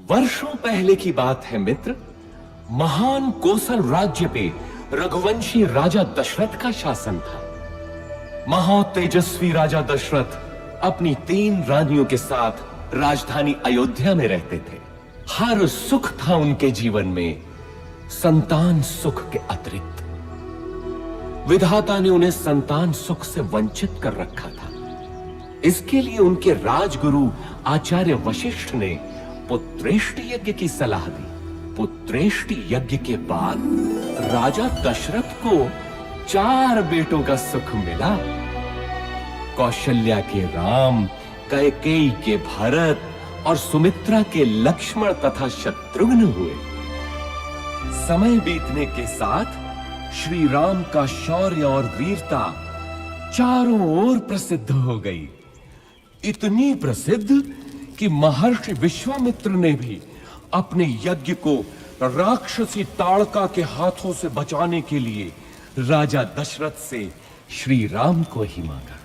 वर्षों पहले की बात है मित्र। महान कोसल राज्य पे रघुवंशी राजा दशरथ का शासन था। महातेजस्वी राजा दशरथ अपनी 3 रानियों के साथ राजधानी अयोध्या में रहते थे। हर सुख था उनके जीवन में, संतान सुख के अतिरिक्त। विधाता ने उन्हें संतान सुख से वंचित कर रखा था। इसके लिए उनके राजगुरु आचार्य वशिष्ठ ने पुत्रेष्टि यज्ञ की सलाह दी। पुत्रेष्टि यज्ञ के बाद राजा दशरथ को 4 बेटों का सुख मिला। कौशल्या के राम, कैकेयी के भरत और सुमित्रा के लक्ष्मण तथा शत्रुघ्न हुए। समय बीतने के साथ श्री राम का शौर्य और वीरता चारों ओर प्रसिद्ध हो गई। इतनी प्रसिद्ध कि महर्षि विश्वामित्र ने भी अपने यज्ञ को राक्षसी ताड़का के हाथों से बचाने के लिए राजा दशरथ से श्री राम को ही मांगा।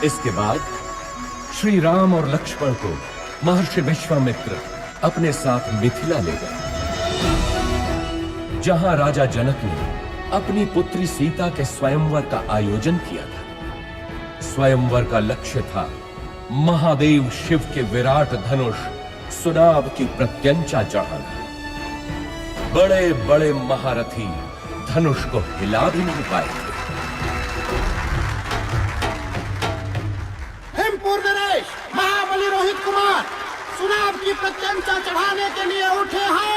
इसके बाद श्री राम और लक्ष्मण को महर्षि विश्वामित्र अपने साथ मिथिला ले गए, जहां राजा जनक ने अपनी पुत्री सीता के स्वयंवर का आयोजन किया था। स्वयंवर का लक्ष्य था महादेव शिव के विराट धनुष सुनाभ की प्रत्यंचा चढ़ाना। बड़े बड़े महारथी धनुष को हिला भी नहीं पाए। महाबली रोहित कुमार सुनाभ की प्रत्यंचा चढ़ाने के लिए उठे हैं।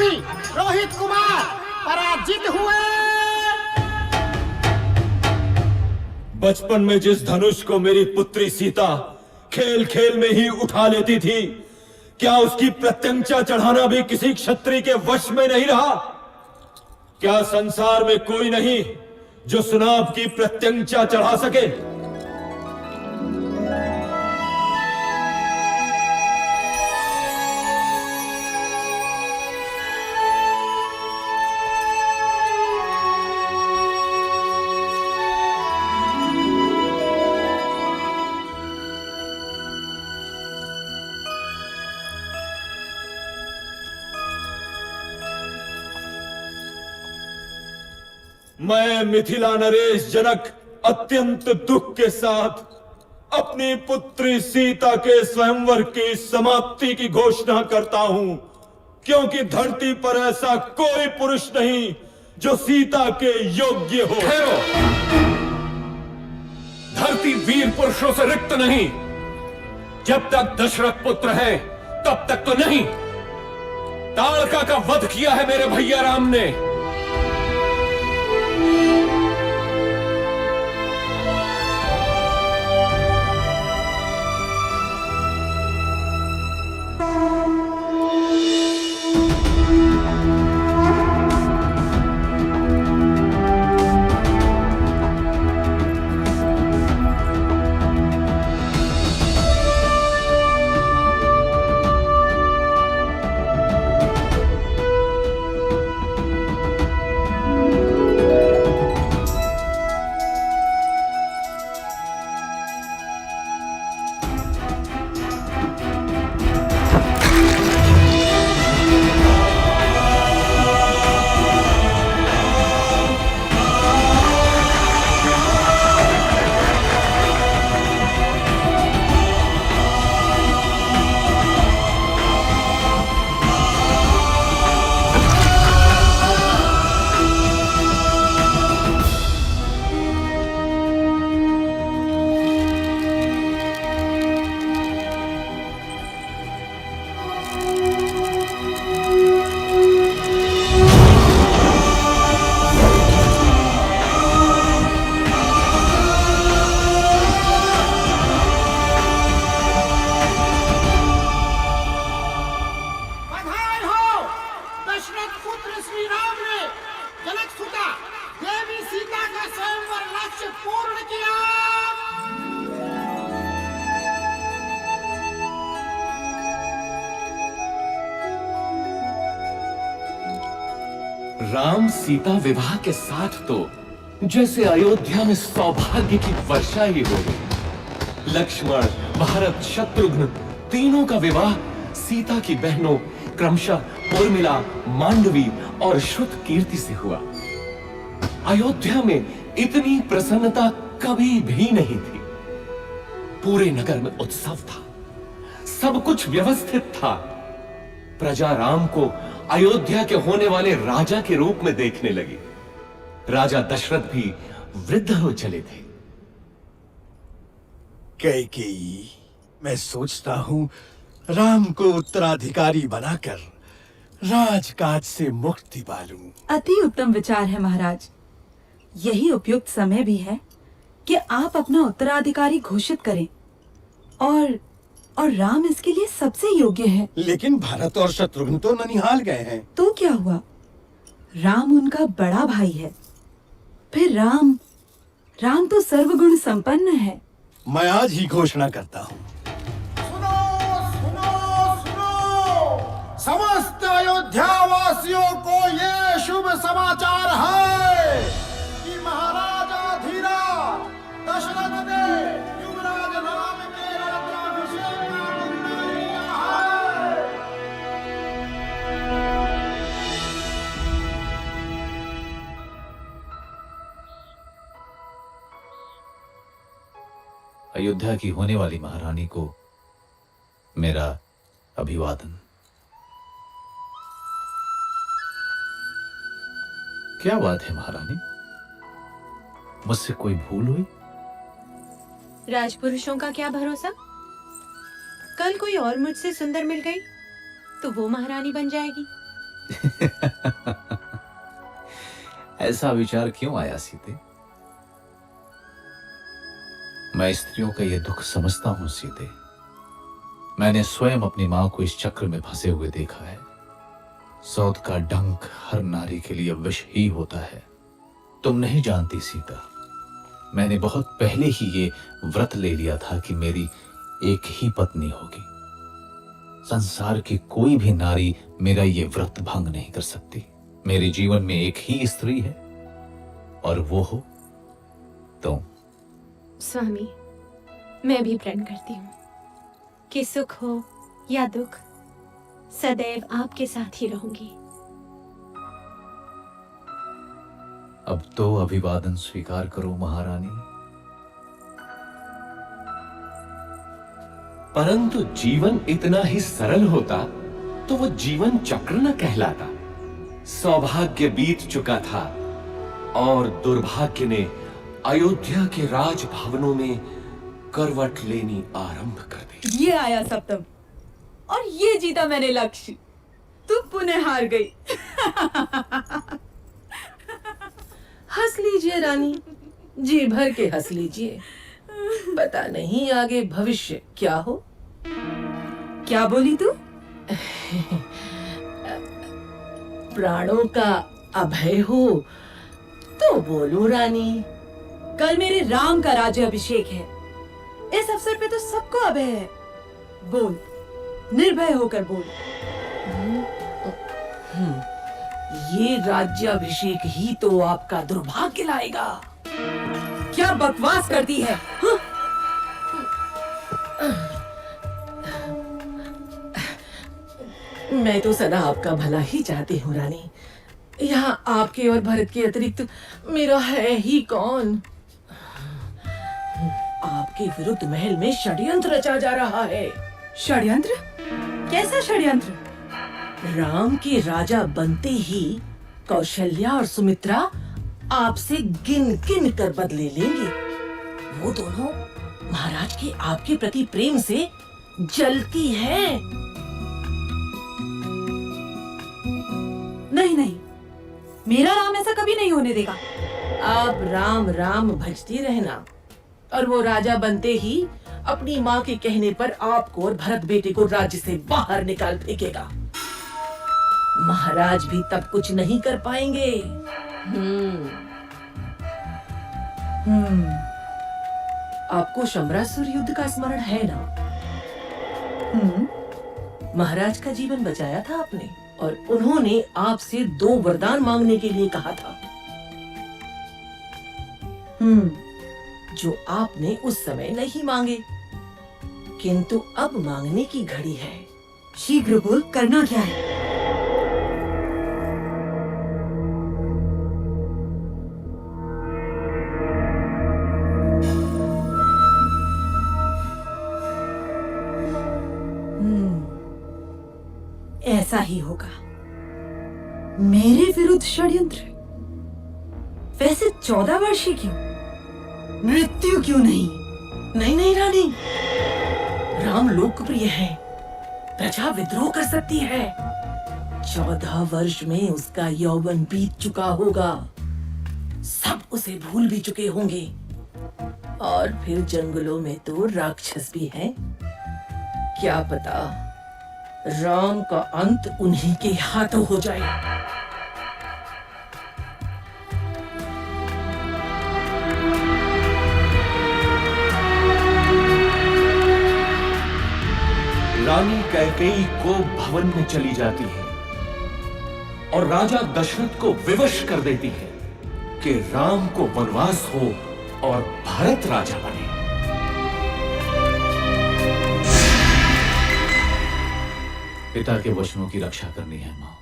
महारानी रोहित कुमार पराजित हुए। बचपन में जिस धनुष को मेरी पुत्री सीता खेल खेल में ही उठा लेती थी, क्या उसकी प्रत्यंचा चढ़ाना भी किसी क्षत्रिय के वश में नहीं रहा? क्या संसार में कोई नहीं जो सुनाब की प्रत्यंचा चढ़ा सके? मैं मिथिला नरेश जनक अत्यंत दुख के साथ अपनी पुत्री सीता के स्वयंवर की समाप्ति की घोषणा करता हूं, क्योंकि धरती पर ऐसा कोई पुरुष नहीं जो सीता के योग्य हो। ठहरो, धरती वीर पुरुषों से रिक्त नहीं। जब तक दशरथ पुत्र है तब तक तो नहीं। ताड़का का वध किया है मेरे भैया राम ने। राम सीता विवाह के साथ तो जैसे अयोध्या में सौभाग्य की वर्षा ही हो गई। लक्ष्मण, भरत, शत्रुघ्न तीनों का विवाह सीता की बहनों क्रमशः उर्मिला, मांडवी और श्रुत कीर्ति से हुआ। अयोध्या में इतनी प्रसन्नता कभी भी नहीं थी। पूरे नगर में उत्सव था, सब कुछ व्यवस्थित था। प्रजा राम को अयोध्या के होने वाले राजा के रूप में देखने लगी। राजा दशरथ भी वृद्ध हो चले थे। कैकेयी, मैं सोचता हूँ राम को उत्तराधिकारी बनाकर राजकाज से मुक्ति पालूं। अति उत्तम विचार है महाराज। यही उपयुक्त समय भी है कि आप अपना उत्तराधिकारी घोषित करें और राम इसके लिए सबसे योग्य है। लेकिन भरत और शत्रुघ्न तो ननिहाल गए हैं। तो क्या हुआ? राम उनका बड़ा भाई है। फिर राम तो सर्वगुण संपन्न है। मैं आज ही घोषणा करता हूँ। सुनो सुनो सुनो, समस्त अयोध्या वासियों को ये शुभ समाचार है कि महाराजा धीराज दशरथ ने युवराज राम के राज्याभिषेक का निर्णय लिया है। अयोध्या की होने वाली महारानी को मेरा अभिवादन। क्या बात है महारानी, मुझसे कोई भूल हुई? राजपुरुषों का क्या भरोसा, कल कोई और मुझसे सुंदर मिल गई तो वो महारानी बन जाएगी। ऐसा विचार क्यों आया सीते? मैं स्त्रियों का यह दुख समझता हूं सीते। मैंने स्वयं अपनी मां को इस चक्र में फंसे हुए देखा है। सौत का डंक हर नारी के लिए विष ही होता है। तुम नहीं जानती सीता, मैंने बहुत पहले ही ये व्रत ले लिया था कि मेरी एक ही पत्नी होगी। संसार की कोई भी नारी मेरा ये व्रत भंग नहीं कर सकती। मेरे जीवन में एक ही स्त्री है और वो हो तुम। स्वामी, मैं भी प्रण करती हूँ कि सुख हो या दुख, सदैव आपके साथ ही रहूंगी। अब तो अभिवादन स्वीकार करो महारानी। परंतु जीवन इतना ही सरल होता तो वो जीवन चक्र न कहलाता। सौभाग्य बीत चुका था और दुर्भाग्य ने अयोध्या के राजभवनों में करवट लेनी आरंभ कर दी। ये आया सप्तम और ये जीता मैंने लक्ष्य। तू पुनः हार गई। हंस लीजिए रानी, जी भर के हंस लीजिए। पता नहीं आगे भविष्य क्या हो। क्या बोली तू? प्राणों का अभय हो तो बोलो रानी। कल मेरे राम का राज्याभिषेक है। इस अवसर पे तो सबको अभय है। बोल, निर्भय होकर बोल। ये राज्याभिषेक ही तो आपका दुर्भाग्य लाएगा। क्या बकवास करती है? हाँ? मैं तो सदा आपका भला ही चाहती हूँ रानी। यहाँ आपके और भरत के अतिरिक्त मेरा है ही कौन। आपके विरुद्ध महल में षड्यंत्र रचा जा रहा है। षड्यंत्र? कैसा षड्यंत्र? राम के राजा बनते ही कौशल्या और सुमित्रा आपसे गिन गिन कर बदले लेंगे। वो दोनों महाराज के आपके प्रति प्रेम से जलती हैं। नहीं नहीं, मेरा राम ऐसा कभी नहीं होने देगा। आप राम राम भजती रहना और वो राजा बनते ही अपनी माँ के कहने पर आपको और भरत बेटे को राज्य से बाहर निकाल फेंकेगा। महाराज भी तब कुछ नहीं कर पाएंगे। आपको शंबरासुर युद्ध का स्मरण है ना? महाराज का जीवन बचाया था आपने और उन्होंने आपसे 2 वरदान मांगने के लिए कहा था, जो आपने उस समय नहीं मांगे, किंतु अब मांगने की घड़ी है। शीघ्र बोल, करना क्या है? ऐसा ही होगा। मेरे विरुद्ध षड्यंत्र? वैसे 14 वर्षीय क्यों? मृत्यु क्यों नहीं? नहीं नहीं रानी, राम लोकप्रिय है, प्रजा विद्रोह कर सकती है। 14 वर्ष में उसका यौवन बीत चुका होगा, सब उसे भूल भी चुके होंगे। और फिर जंगलों में तो राक्षस भी हैं। क्या पता राम का अंत उन्हीं के हाथों हो जाए। रानी कैकेयी को भवन में चली जाती है और राजा दशरथ को विवश कर देती है कि राम को वनवास हो और भरत राजा बने। पिता के वचनों की रक्षा करनी है मां,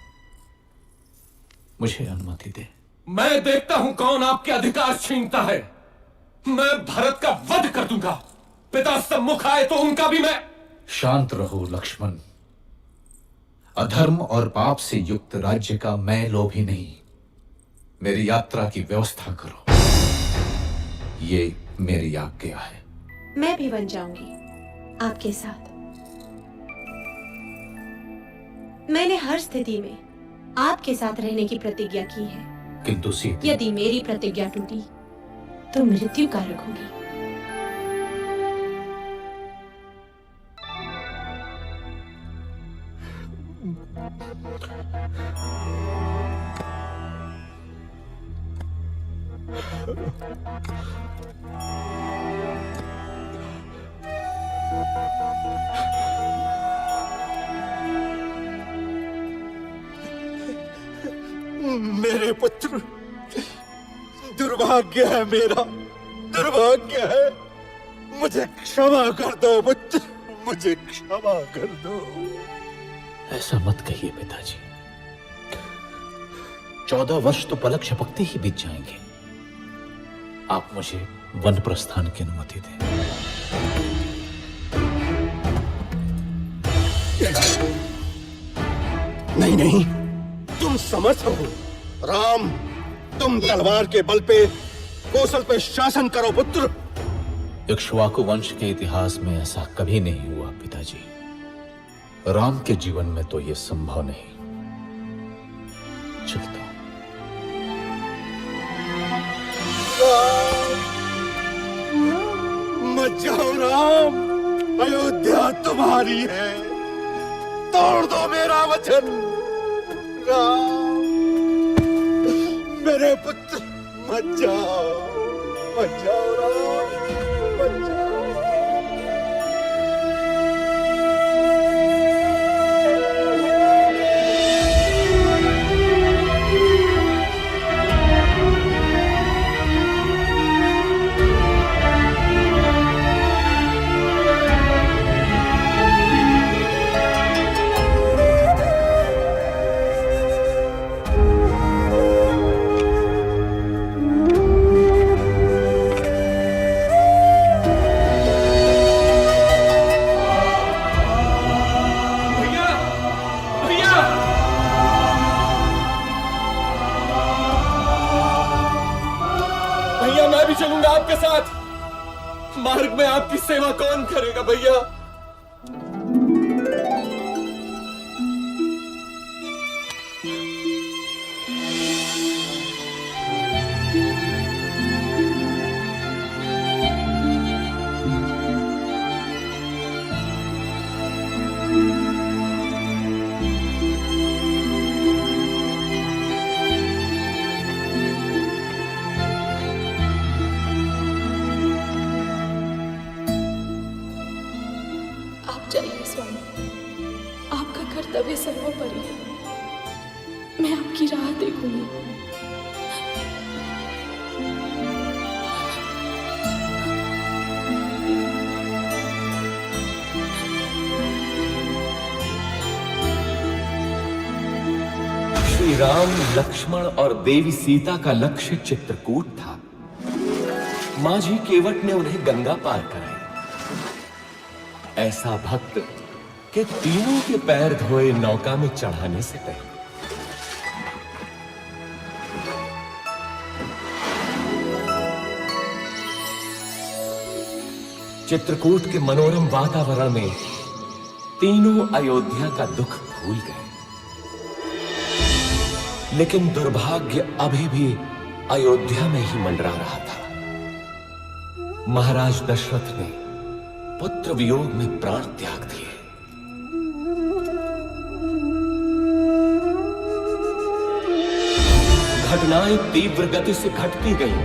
मुझे अनुमति दे। मैं देखता हूं कौन आपके अधिकार छीनता है। मैं भरत का वध कर दूंगा। पिता सम्मुख आए तो उनका भी मैं। शांत रहो लक्ष्मण। अधर्म और पाप से युक्त राज्य का मैं लोभी नहीं। मेरी यात्रा की व्यवस्था करो, ये मेरी आज्ञा है। मैं भी बन जाऊंगी आपके साथ। मैंने हर स्थिति में आपके साथ रहने की प्रतिज्ञा की है। किंतु सीते, यदि मेरी प्रतिज्ञा टूटी तो मृत्यु कारक होगी। मेरे पुत्र, दुर्भाग्य है मेरा, दुर्भाग्य है। मुझे क्षमा कर दो पुत्र, मुझे क्षमा कर दो। ऐसा मत कहिए पिताजी। 14 वर्ष तो पलक झपकते ही बीत जाएंगे। आप मुझे वन प्रस्थान की अनुमति दें। नहीं नहीं, तुम समर्थ हो। राम, तुम तलवार के बल पे कौशल पे शासन करो पुत्र। इक्ष्वाकु वंश के इतिहास में ऐसा कभी नहीं हुआ पिताजी। राम के जीवन में तो यह संभव नहीं। चलता हूं। मत जाओ राम, अयोध्या तुम्हारी है। तोड़ दो मेरा वचन। राम, मेरे पुत्र, मत जाओ, मत जाओ राम, मत जाओ। भैया मैं भी चलूंगा आपके साथ। मार्ग में आपकी सेवा कौन करेगा भैया? आप जाइए स्वामी, आपका कर्तव्य सर्वोपरि है। मैं आपकी राह देखूंगी। श्री राम, लक्ष्मण और देवी सीता का लक्ष्य चित्रकूट था। माझी केवट ने उन्हें गंगा पार कराई। ऐसा भक्त कि तीनों के पैर धोए नौका में चढ़ाने से पहले चित्रकूट के मनोरम वातावरण में तीनों अयोध्या का दुख भूल गए। लेकिन दुर्भाग्य अभी भी अयोध्या में ही मंडरा रहा था। महाराज दशरथ ने पुत्र वियोग में प्राण त्याग दिए। घटनाएं तीव्र गति से घटती गईं।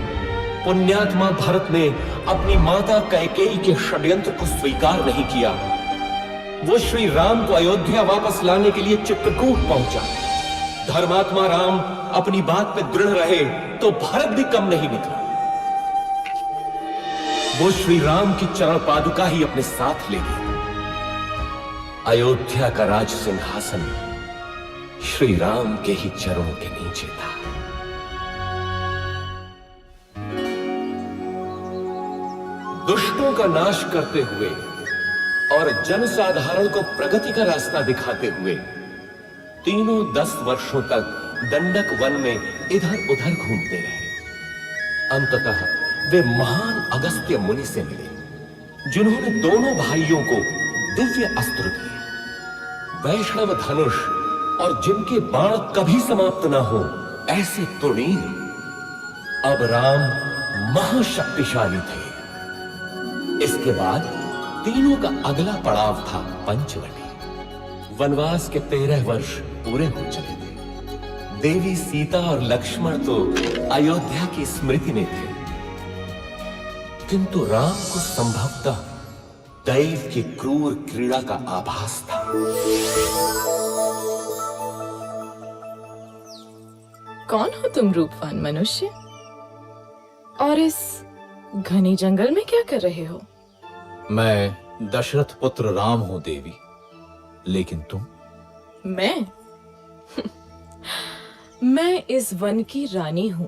पुण्यात्मा भरत ने अपनी माता कैकेयी के षड्यंत्र को स्वीकार नहीं किया। वो श्री राम को अयोध्या वापस लाने के लिए चित्रकूट पहुंचा। धर्मात्मा राम अपनी बात पे दृढ़ रहे तो भरत भी कम नहीं निकला। वो श्री राम की चरण पादुका ही अपने साथ ले गए। अयोध्या का राज सिंहासन श्री राम के ही चरणों के नीचे था। दुष्टों का नाश करते हुए और जनसाधारण को प्रगति का रास्ता दिखाते हुए तीनों 10 वर्षों तक दंडक वन में इधर उधर घूमते रहे। अंततः वे महान अगस्त्य मुनि से मिले, जिन्होंने दोनों भाइयों को दिव्य अस्त्र दिए। वैष्णव धनुष और जिनके बाण कभी समाप्त ना हो, ऐसे तुणीर अब राम महाशक्तिशाली थे। इसके बाद तीनों का अगला पड़ाव था पंचवटी। वनवास के 13 वर्ष पूरे हो चले थे। देवी सीता और लक्ष्मण तो अयोध्या की स्मृति में थे, किंतु राम को संभवतः दैव की क्रूर क्रीड़ा का आभास था। कौन हो तुम रूपवान मनुष्य? और इस घने जंगल में क्या कर रहे हो? मैं दशरथ पुत्र राम हूं देवी, लेकिन तुम? मैं मैं इस वन की रानी हूं,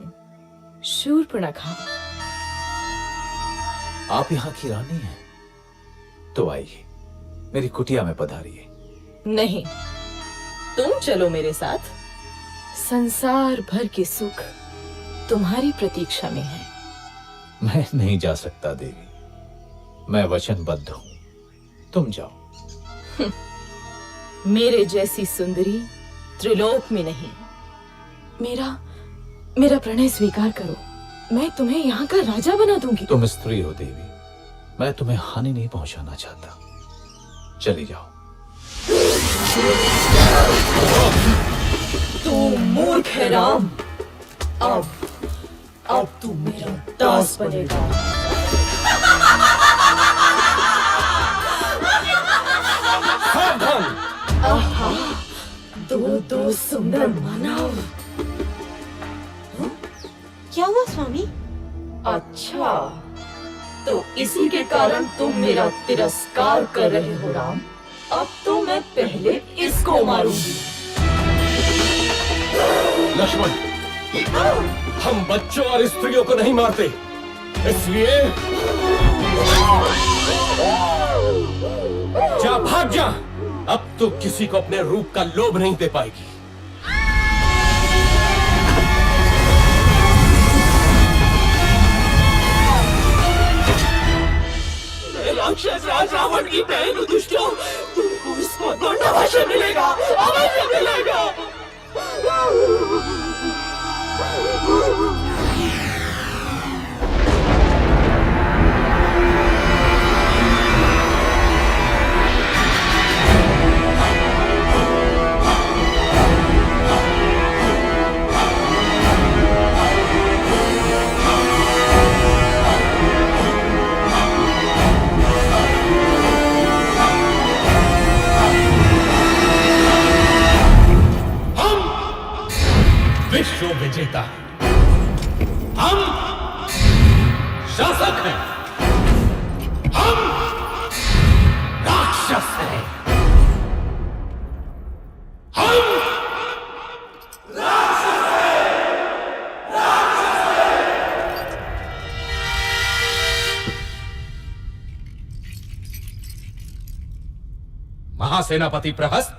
शूर्पणखा। आप यहाँ की रानी हैं? तो आइए, मेरी कुटिया में पधारिए। नहीं, तुम चलो मेरे साथ। संसार भर के सुख तुम्हारी प्रतीक्षा में है। मैं नहीं जा सकता देवी, मैं वचनबद्ध हूं। तुम जाओ। मेरे जैसी सुंदरी त्रिलोक में नहीं। मेरा प्रणय स्वीकार करो, मैं तुम्हें यहाँ का राजा बना दूंगी। तुम स्त्री हो देवी, मैं तुम्हें हानि नहीं पहुंचाना चाहता। चली जाओ। तू मूर्ख है राम। अब तू मेरा दास बनेगा। आहा, दो सुंदर मानव। क्या हुआ स्वामी? अच्छा, तो इसी के कारण तुम मेरा तिरस्कार कर रहे हो राम। अब तो मैं पहले इसको मारूंगी। लक्ष्मण, हम बच्चों और स्त्रियों को नहीं मारते, इसलिए जा, भाग जा। अब तो किसी को अपने रूप का लोभ नहीं दे पाएगी। राक्षस राज रावण की बहन दुष्टों, तुमको इसको दंडावश्य मिलेगा, अवश्य मिलेगा। विश्व विजेता, हम शासक हैं, हम राक्षस हैं, हम राक्षस हैं, राक्षस हैं। महासेनापति प्रहस्त,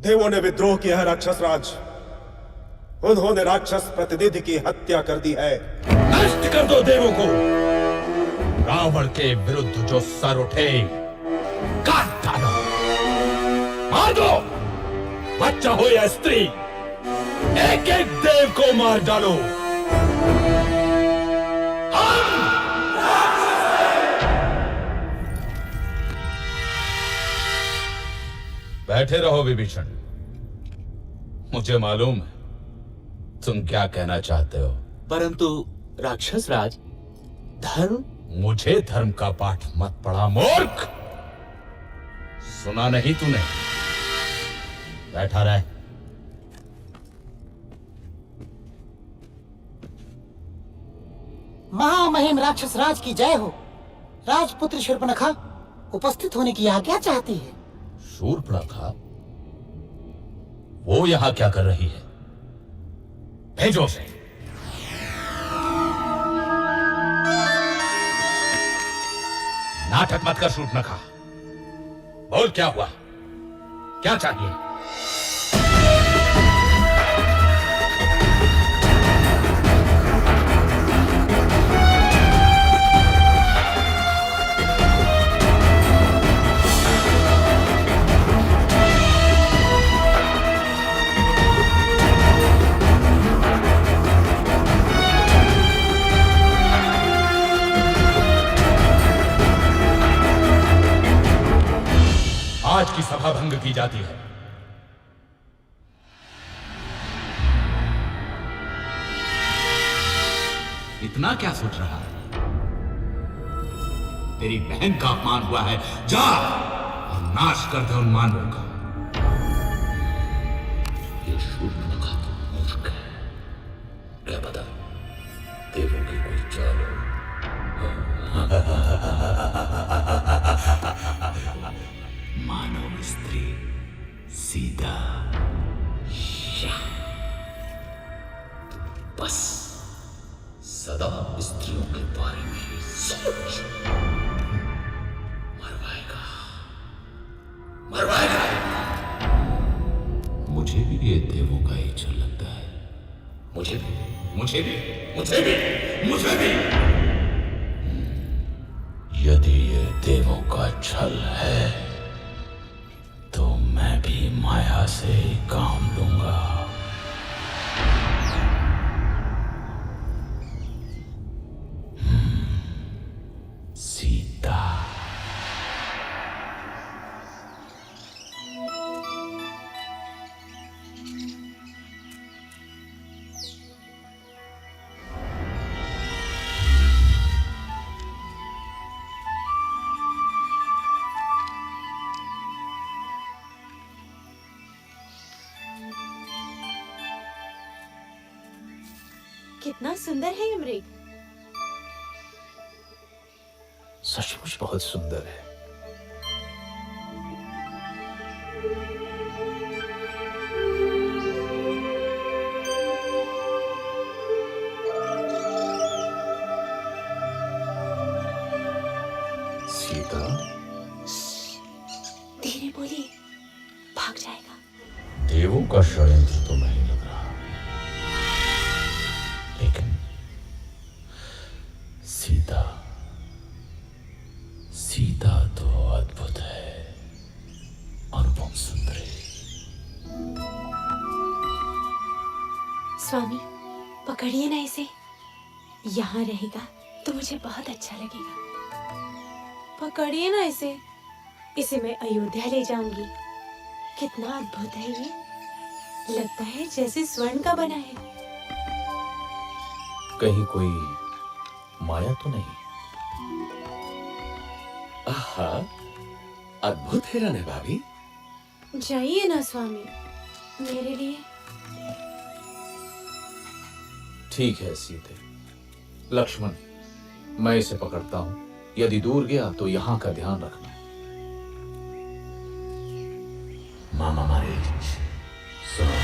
देवों ने विद्रोह किया है राक्षस राज। उन्होंने राक्षस प्रतिनिधि की हत्या कर दी है। नष्ट कर दो देवों को। रावण के विरुद्ध जो सर उठे काट डालो, मार दो। बच्चा हो या स्त्री, एक एक देव को मार डालो। बैठे रहो विभीषण, मुझे मालूम है तुम क्या कहना चाहते हो। परंतु राक्षस राज, धर्म। मुझे धर्म का पाठ मत पढ़ा मूर्ख। सुना नहीं तूने? बैठा रहे। महामहिम राक्षस राज की जय हो। राजपुत्र शूर्पणखा उपस्थित होने की आज्ञा चाहती है। शूर्पणखा, वो यहां क्या कर रही है? भेजो उसे। नाटक मत कर शूर्पणखा, बोल क्या हुआ, क्या चाहिए? की जाती है। इतना क्या सोच रहा है? तेरी बहन का अपमान हुआ है, जा और नाश कर दे उन मानवों का। ये शूर्पणखा तो मूर्ख है, क्या पता देवों की कोई चाल हो। मानव स्त्री सीता, बस सदा स्त्रियों के बारे में ही सोच। मरवाएगा, मरवाएगा। मुझे भी ये देवों का ही छल लगता है। मुझे भी, मुझे भी, मुझे भी, मुझे भी। यदि ये देवों का छल है तो मैं भी माया से ही काम लूंगा। सीता, कितना सुंदर है ये मृग। सचमुच बहुत सुंदर है। सीता, धीरे बोलिए, भाग जाएगा। देवों का षड्यंत्र तो नहीं लग रहा, लेकिन सीता, सीता तो अद्भुत है, अनुपम सुंदरी। स्वामी, पकड़िए ना इसे। यहाँ रहेगा तो मुझे बहुत अच्छा लगेगा। पकड़िए ना इसे, इसे मैं अयोध्या ले जाऊंगी। कितना अद्भुत है ये, लगता है जैसे स्वर्ण का बना है। कहीं कोई माया तो नहीं? आहा, अद्भुत हिरण है भाभी। जाइए ना स्वामी, मेरे लिए। ठीक है सीते। लक्ष्मण, मैं इसे पकड़ता हूं। यदि दूर गया तो यहां का ध्यान रखना। मामा मारे सुनो।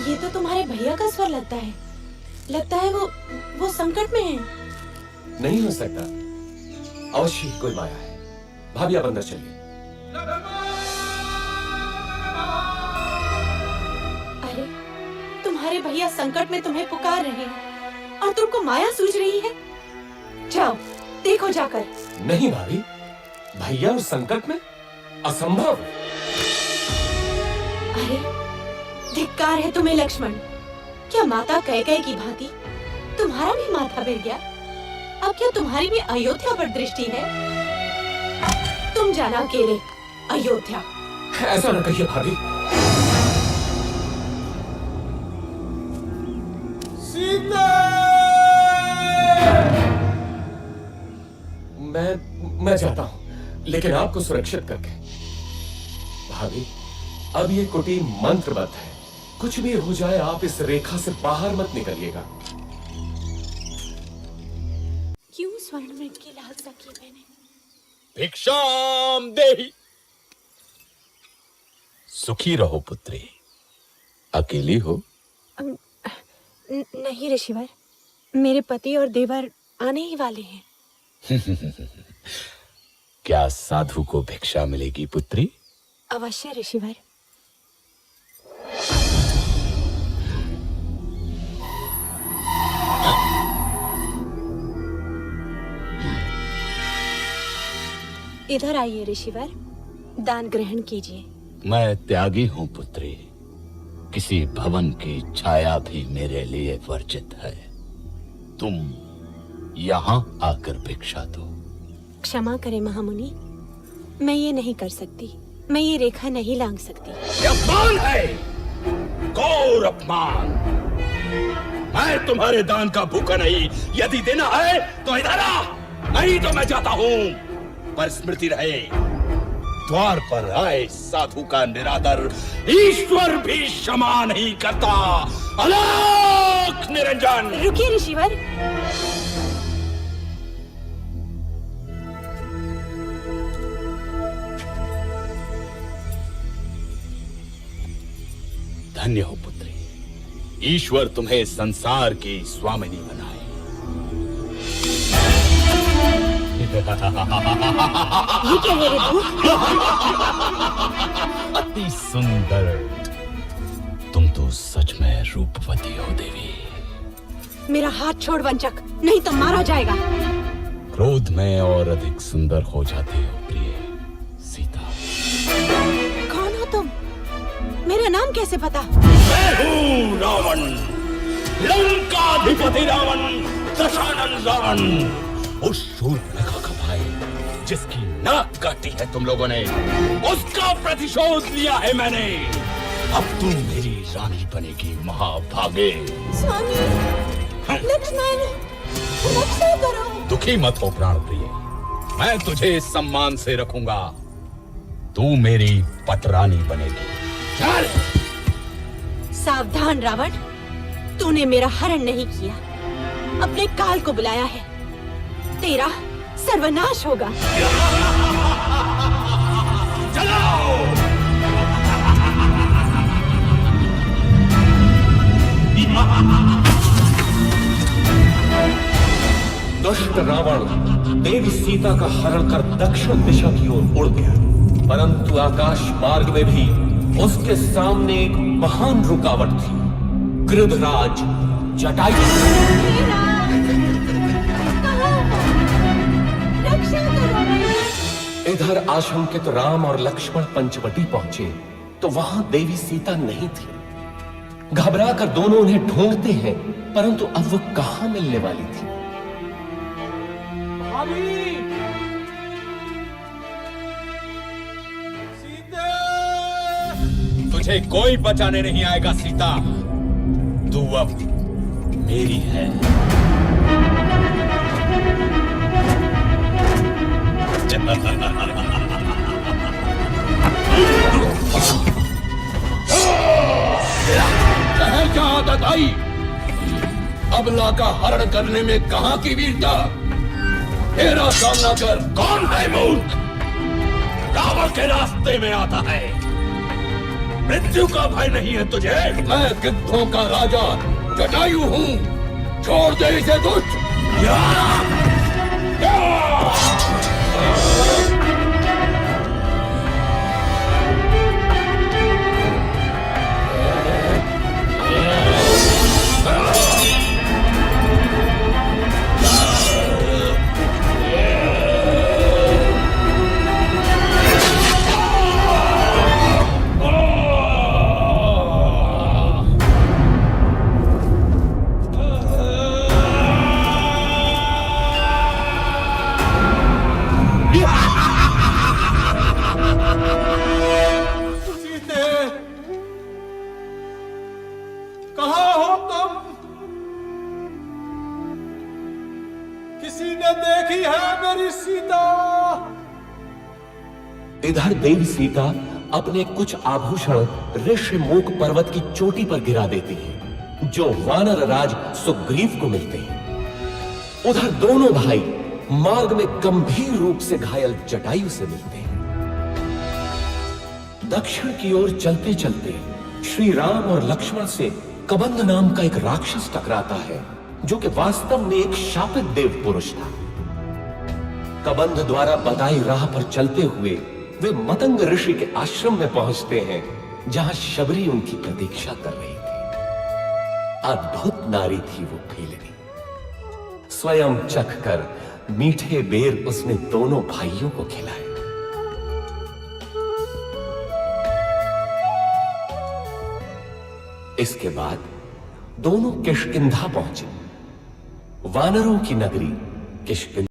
ये तो तुम्हारे भैया का स्वर लगता है। लगता है वो संकट में है। नहीं हो सकता, अवश्य ही कोई माया है। भाभी आप अंदर चलिए। अरे, तुम्हारे भैया संकट में तुम्हें पुकार रहे हैं और तुमको माया सूझ रही है। जाओ, देखो जाकर। नहीं भाभी, भैया उस संकट में असंभव। अरे, धिक्कार है तुम्हें लक्ष्मण। क्या माता कैकेयी की भांति तुम्हारा भी माथा गिर गया? अब क्या तुम्हारी भी अयोध्या पर दृष्टि है? तुम जाना अकेले अयोध्या। ऐसा न कहिए भाभी। सीता! मैं जाता हूं, लेकिन आपको सुरक्षित करके। भाभी, अब ये कुटीर मंत्रबद्ध है। कुछ भी हो जाए आप इस रेखा से बाहर मत निकलिएगा। क्यों स्वर्ण मृग की लालसा की मैंने? भिक्षाम देहि। सुखी रहो पुत्री। अकेली हो? नहीं ऋषिवर, मेरे पति और देवर आने ही वाले हैं। क्या साधु को भिक्षा मिलेगी पुत्री? अवश्य ऋषिवर। इधर आइए ऋषिवर, दान ग्रहण कीजिए। मैं त्यागी हूं पुत्री। किसी भवन की छाया भी मेरे लिए वर्जित है। तुम यहाँ आकर भिक्षा दो। क्षमा करें महामुनि, मैं ये नहीं कर सकती। मैं ये रेखा नहीं लांघ सकती। ये अपमान है, घोर अपमान। मैं तुम्हारे दान का भूखा नहीं। यदि देना है तो इधर आ, नहीं तो मैं जाता हूँ। पर स्मृति रहे, द्वार पर आए साधु का निरादर ईश्वर भी क्षमा नहीं करता। अलख निरंजन। रुकिए ऋषिवर। धन्य हो पुत्री, ईश्वर तुम्हें संसार की स्वामिनी बनाए। ये क्या है ऋतु? अति सुंदर। तुम तो सच में रूपवती हो देवी। मेरा हाथ छोड़ वंचक, नहीं तो मारा जाएगा। क्रोध में और अधिक सुंदर हो जाती हो प्रिय सीता। कौन हो तुम? मेरा नाम कैसे पता? मैं हूँ रावण, लंकाधिपति रावण, दशानन रावण। उस शूर्पणखा का भाई जिसकी नाक काटी है तुम लोगों ने, उसका प्रतिशोध लिया है मैंने। अब तुम मेरी रानी बनेगी महाभागे। स्वामी, लक्ष्मण, रक्षा करो। दुखी मत हो प्राण प्रिय, मैं तुझे सम्मान से रखूंगा। तू मेरी पतरानी बनेगी। चल। सावधान रावण, तूने मेरा हरण नहीं किया, अपने काल को बुलाया है। तेरा सर्वनाश होगा। चलो। दुष्ट रावण देवी सीता का हरण कर दक्षिण दिशा की ओर उड़ गया, परंतु आकाश मार्ग में भी उसके सामने एक महान रुकावट थी, गृधराज जटायु। इधर आशंकित राम और लक्ष्मण पंचवटी पहुंचे तो वहां देवी सीता नहीं थी। घबराकर दोनों उन्हें ढूंढते हैं, परंतु अब वो कहां मिलने वाली थी। तुझे कोई बचाने नहीं आएगा सीता, तू अब मेरी है। क्या आदत आई? अबला का हरण करने में कहां की वीरता? तेरा सामना कर। कौन है मूर्ख? रावण के रास्ते में आता है। मृत्यु का भय नहीं है तुझे? मैं गिद्धों का राजा जटायु हूँ। छोड़ दे इसे दुष्ट। इधर देवी सीता अपने कुछ आभूषण ऋषिमुख पर्वत की चोटी पर गिरा देती है, जो वानर राज सुग्रीव को मिलते हैं। उधर दोनों भाई मार्ग में गंभीर रूप से घायल जटायु से मिलते हैं। दक्षिण की ओर चलते चलते श्री राम और लक्ष्मण से कबंध नाम का एक राक्षस टकराता है, जो कि वास्तव में एक शापित देव पुरुष था। कबंध द्वारा बताई राह पर चलते हुए वे मतंग ऋषि के आश्रम में पहुंचते हैं, जहां शबरी उनकी प्रतीक्षा कर रही थी। अद्भुत नारी थी वो भीलनी। स्वयं चखकर मीठे बेर उसने दोनों भाइयों को खिलाए। इसके बाद दोनों किष्किंधा पहुंचे। वानरों की नगरी किष्किंधा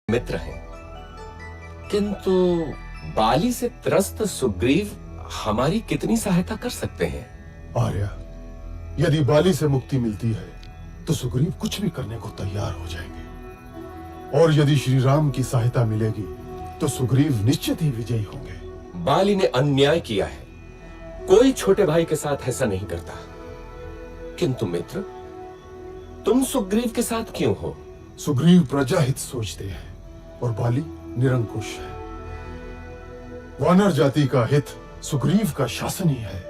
मित्र हैं, किंतु बाली से त्रस्त सुग्रीव हमारी कितनी सहायता कर सकते हैं? आर्या, यदि बाली से मुक्ति मिलती है तो सुग्रीव कुछ भी करने को तैयार हो जाएंगे, और यदि श्री राम की सहायता मिलेगी तो सुग्रीव निश्चित ही विजयी होंगे। बाली ने अन्याय किया है, कोई छोटे भाई के साथ ऐसा नहीं करता। किंतु मित्र, तुम सुग्रीव के साथ क्यों हो? सुग्रीव प्रजाहित सोचते हैं और बाली निरंकुश है। वानर जाति का हित सुग्रीव का शासन ही है।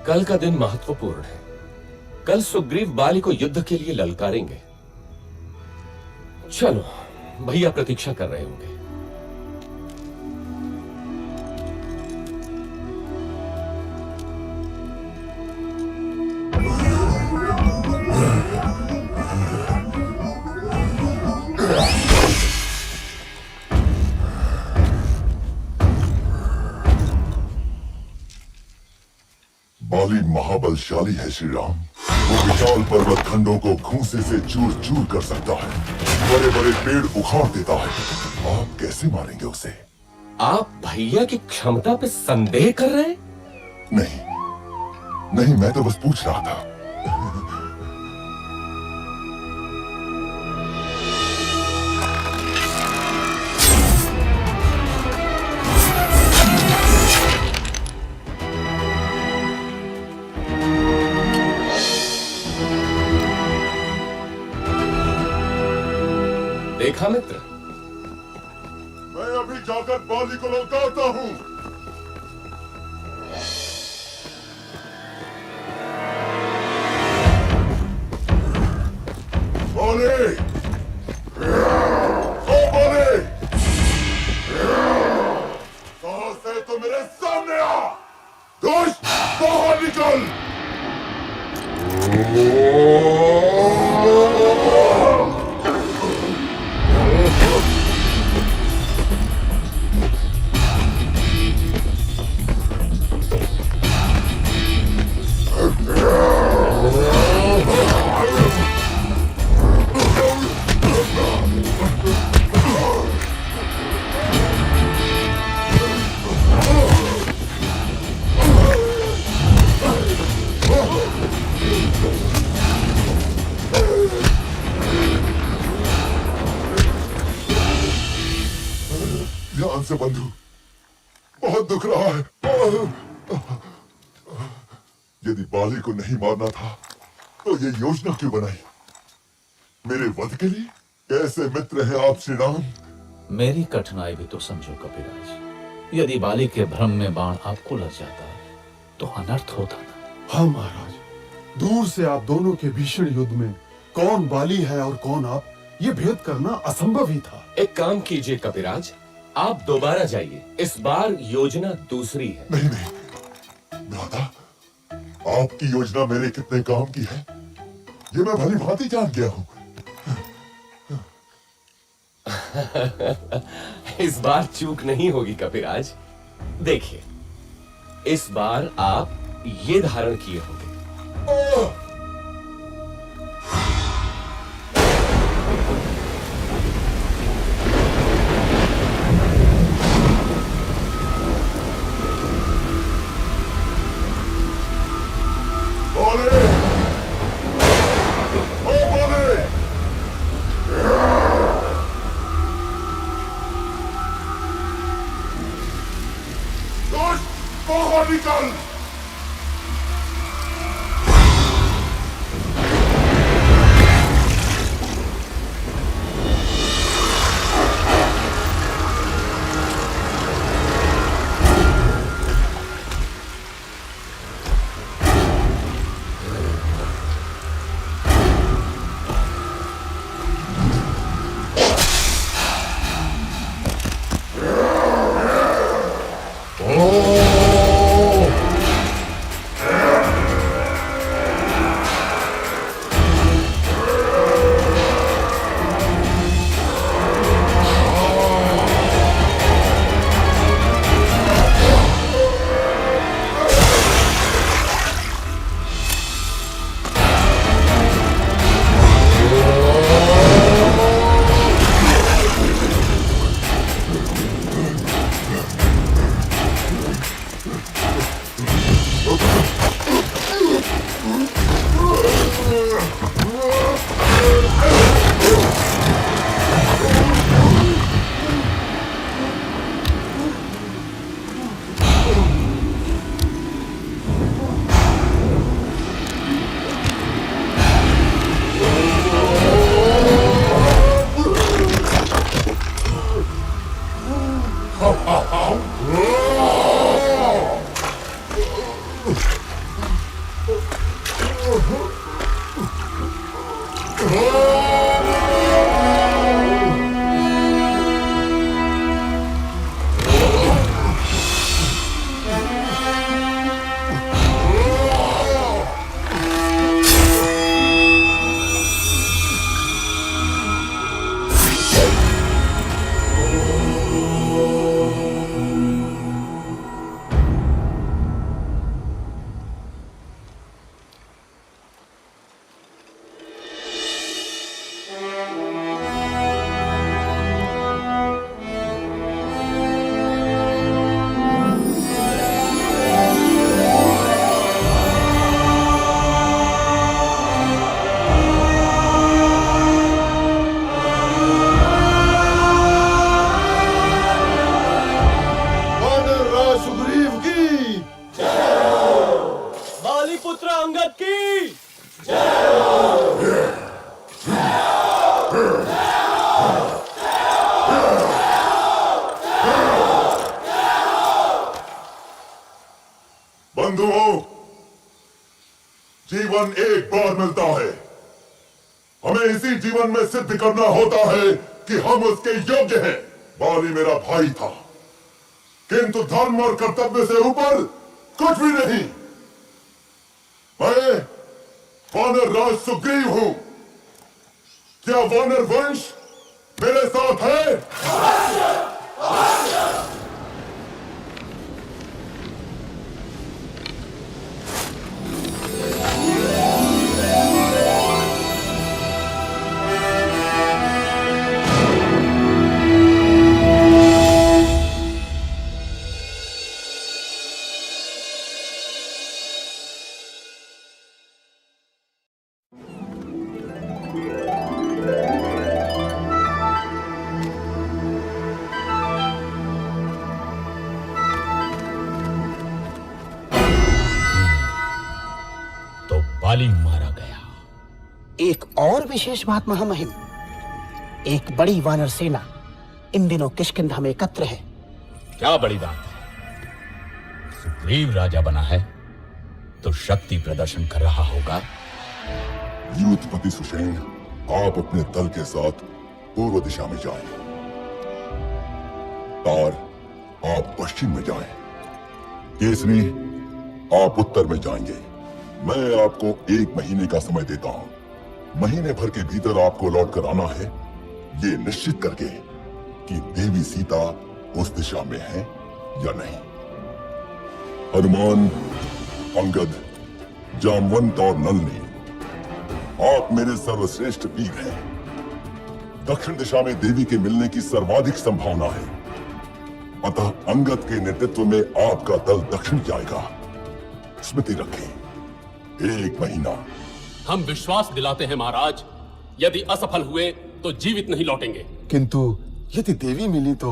कल का दिन महत्वपूर्ण है। कल सुग्रीव बाली को युद्ध के लिए ललकारेंगे। चलो, भैया प्रतीक्षा कर रहे होंगे। बाली महाबलशाली है श्री राम। वो विशाल पर्वत खंडों को घूंसे से चूर चूर कर सकता है, बड़े बड़े पेड़ उखाड़ देता है। आप कैसे मारेंगे उसे? आप भैया की क्षमता पे संदेह कर रहे हैं? नहीं नहीं, मैं तो बस पूछ रहा था। देखा मित्र, मैं अभी जाकर बाली को लौटाता हूँ। बाली, ओ बाली, साहस है तो मेरे सामने आ। दुष्ट, बाहर निकल। ध्यान से बंधु, बहुत दुख रहा है। यदि बाली को नहीं मारना था तो ये योजना क्यों बनाई? मेरे वध के लिए? कैसे मित्र हैं आप श्री राम? मेरी कठिनाई भी तो समझो कपिराज। यदि बाली के भ्रम में बाण आपको लग जाता तो अनर्थ होता ना। हाँ महाराज, दूर से आप दोनों के भीषण युद्ध में कौन बाली है और कौन आप, ये भेद करना असंभव ही था। एक काम कीजिए कपिराज, आप दोबारा जाइए। इस बार योजना दूसरी है। नहीं नहीं भ्राता, आपकी योजना मेरे कितने काम की है ये मैं भली भांति जान गया हूँ। इस बार चूक नहीं होगी कपिराज। देखिए, इस बार आप ये धारण किए होंगे। बाहर निकल। हमें इसी जीवन में सिद्ध करना होता है कि हम उसके योग्य हैं। बाली मेरा भाई था, किंतु धर्म और कर्तव्य से ऊपर कुछ भी नहीं। मैं वानर राज सुग्रीव हूं। क्या वानर वंश मेरे साथ है? बाली मारा गया। एक और विशेष बात महामहिम, एक बड़ी वानर सेना इन दिनों किष्किंधा में एकत्र है। क्या बड़ी बात है? सुग्रीव राजा बना है तो शक्ति प्रदर्शन कर रहा होगा। यूथपति सुषेण, आप अपने दल के साथ पूर्व दिशा में जाएं। तार, आप पश्चिम में जाएं। केसरी, आप उत्तर में जाएंगे। मैं आपको 1 महीने का समय देता हूं। महीने भर के भीतर आपको लौट कर आना है, ये निश्चित करके कि देवी सीता उस दिशा में है या नहीं। हनुमान, अंगद, जामवंत और नलनी, आप मेरे सर्वश्रेष्ठ वीर हैं। दक्षिण दिशा में देवी के मिलने की सर्वाधिक संभावना है, अतः अंगद के नेतृत्व में आपका दल दक्षिण जाएगा। स्मृति रखें, 1 महीना। हम विश्वास दिलाते हैं महाराज, यदि असफल हुए तो जीवित नहीं लौटेंगे। किंतु यदि देवी मिली तो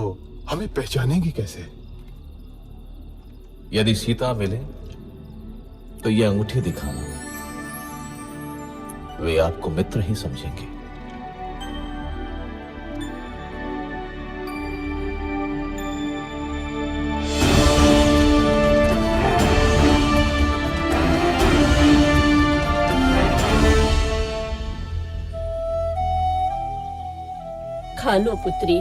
हमें पहचानेंगी कैसे? यदि सीता मिले तो ये अंगूठी दिखाना, वे आपको मित्र ही समझेंगे। खा लो पुत्री,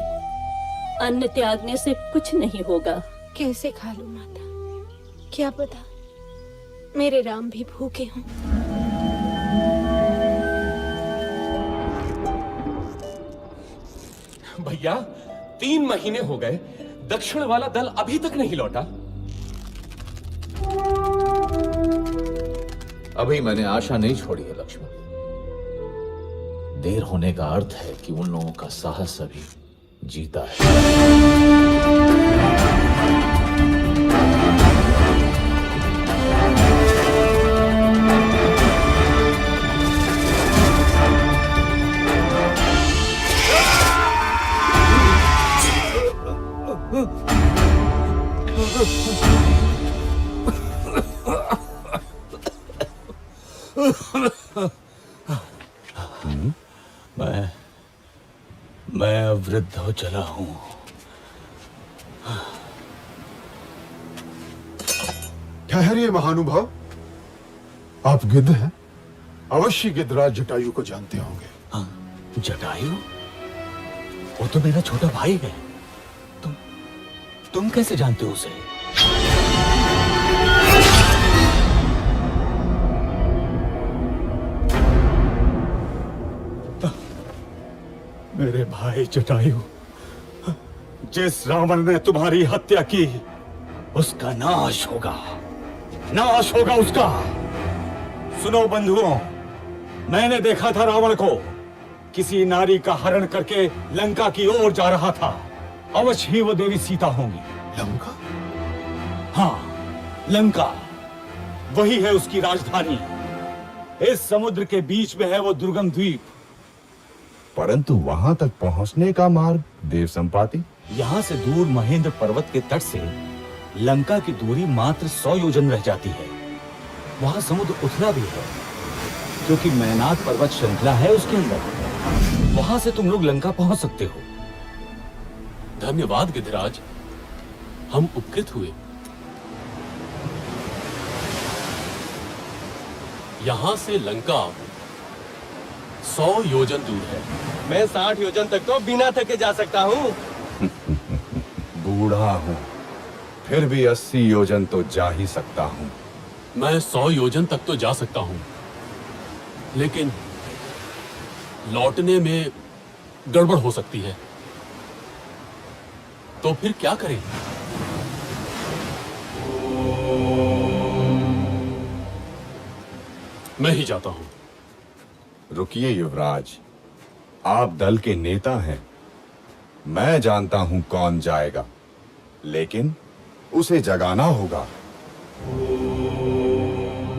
अन्न त्यागने से कुछ नहीं होगा। कैसे खा लूं माता? क्या पता मेरे राम भी भूखे हों। भैया, 3 महीने हो गए, दक्षिण वाला दल अभी तक नहीं लौटा। अभी मैंने आशा नहीं छोड़ी है लक्ष्मण। देर होने का अर्थ है कि उन लोगों का साहस अभी जीता है। मैं अब वृद्ध हो चला हूं। ठहरिए महानुभाव, आप गिद्ध हैं? अवश्य गिद्धराज जटायु को जानते होंगे। हाँ, जटायु? वो तो मेरा छोटा भाई है। तुम कैसे जानते हो उसे? मेरे भाई जटायु, जिस रावण ने तुम्हारी हत्या की, उसका नाश होगा, नाश होगा उसका। सुनो बंधुओं, मैंने देखा था रावण को किसी नारी का हरण करके लंका की ओर जा रहा था। अवश्य ही वो देवी सीता होंगी। लंका? हाँ, लंका वही है उसकी राजधानी। इस समुद्र के बीच में है वो दुर्गम द्वीप। परंतु वहां तक पहुंचने का मार्ग देव संपाति? यहां से दूर महेंद्र पर्वत के तट से लंका की दूरी मात्र 100 योजन रह जाती है। वहां समुद्र उथला भी है, क्योंकि मैनाक पर्वत श्रृंखला है उसके अंदर। वहां से तुम लोग लंका पहुंच सकते हो। धन्यवाद गिद्धराज, हम उपकृत हुए। यहां से लंका 100 योजन दूर है। मैं 60 योजन तक तो बिना थके जा सकता हूँ। बूढ़ा हूँ, फिर भी 80 योजन तो जा ही सकता हूँ। मैं 100 योजन तक तो जा सकता हूँ, लेकिन लौटने में गड़बड़ हो सकती है। तो फिर क्या करें? मैं ही जाता हूं। रुकिए युवराज, आप दल के नेता हैं। मैं जानता हूं कौन जाएगा, लेकिन उसे जगाना होगा।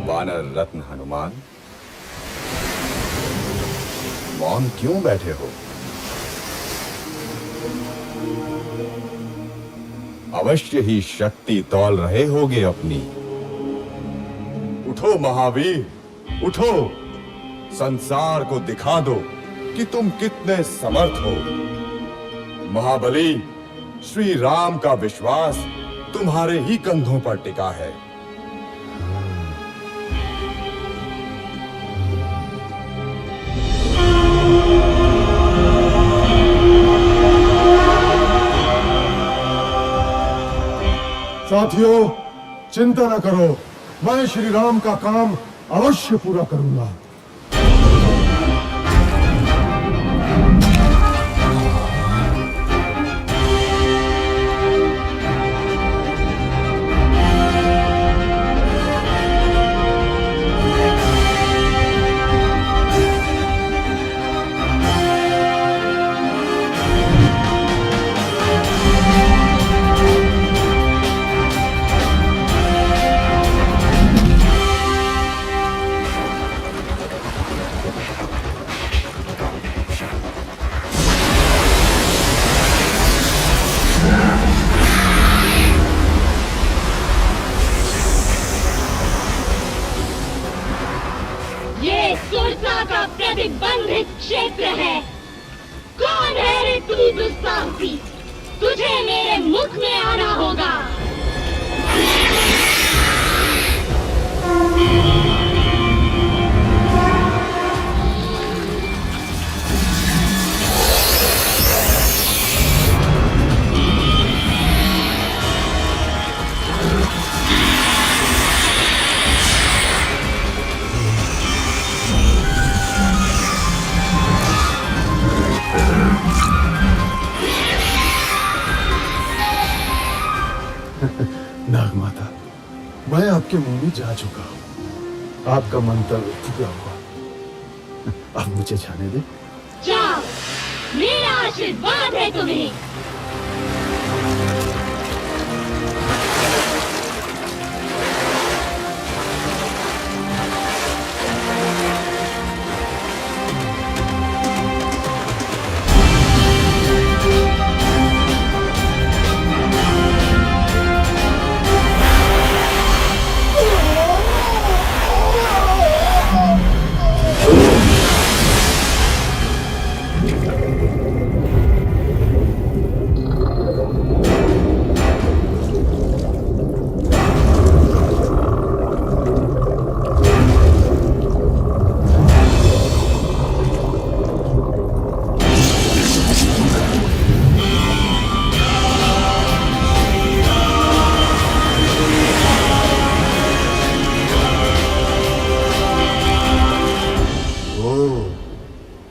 वानर रत्न हनुमान, मौन क्यों बैठे हो? अवश्य ही शक्ति तौल रहे होगे अपनी। उठो महावीर, उठो, संसार को दिखा दो कि तुम कितने समर्थ हो। महाबली, श्री राम का विश्वास तुम्हारे ही कंधों पर टिका है। साथियों, चिंता न करो, मैं श्री राम का काम अवश्य पूरा करूंगा। ये सुरसा का प्रतिबंधित क्षेत्र है। कौन है रे तू दुस्साहसी? तुझे मेरे मुख में आना होगा। नागमाता, मैं आपके मुंह में जा चुका हूं। आपका मंतव्य पूरा हुआ। अब मुझे जाने दे। जाओ, मेरा आशीर्वाद है तुम्हें।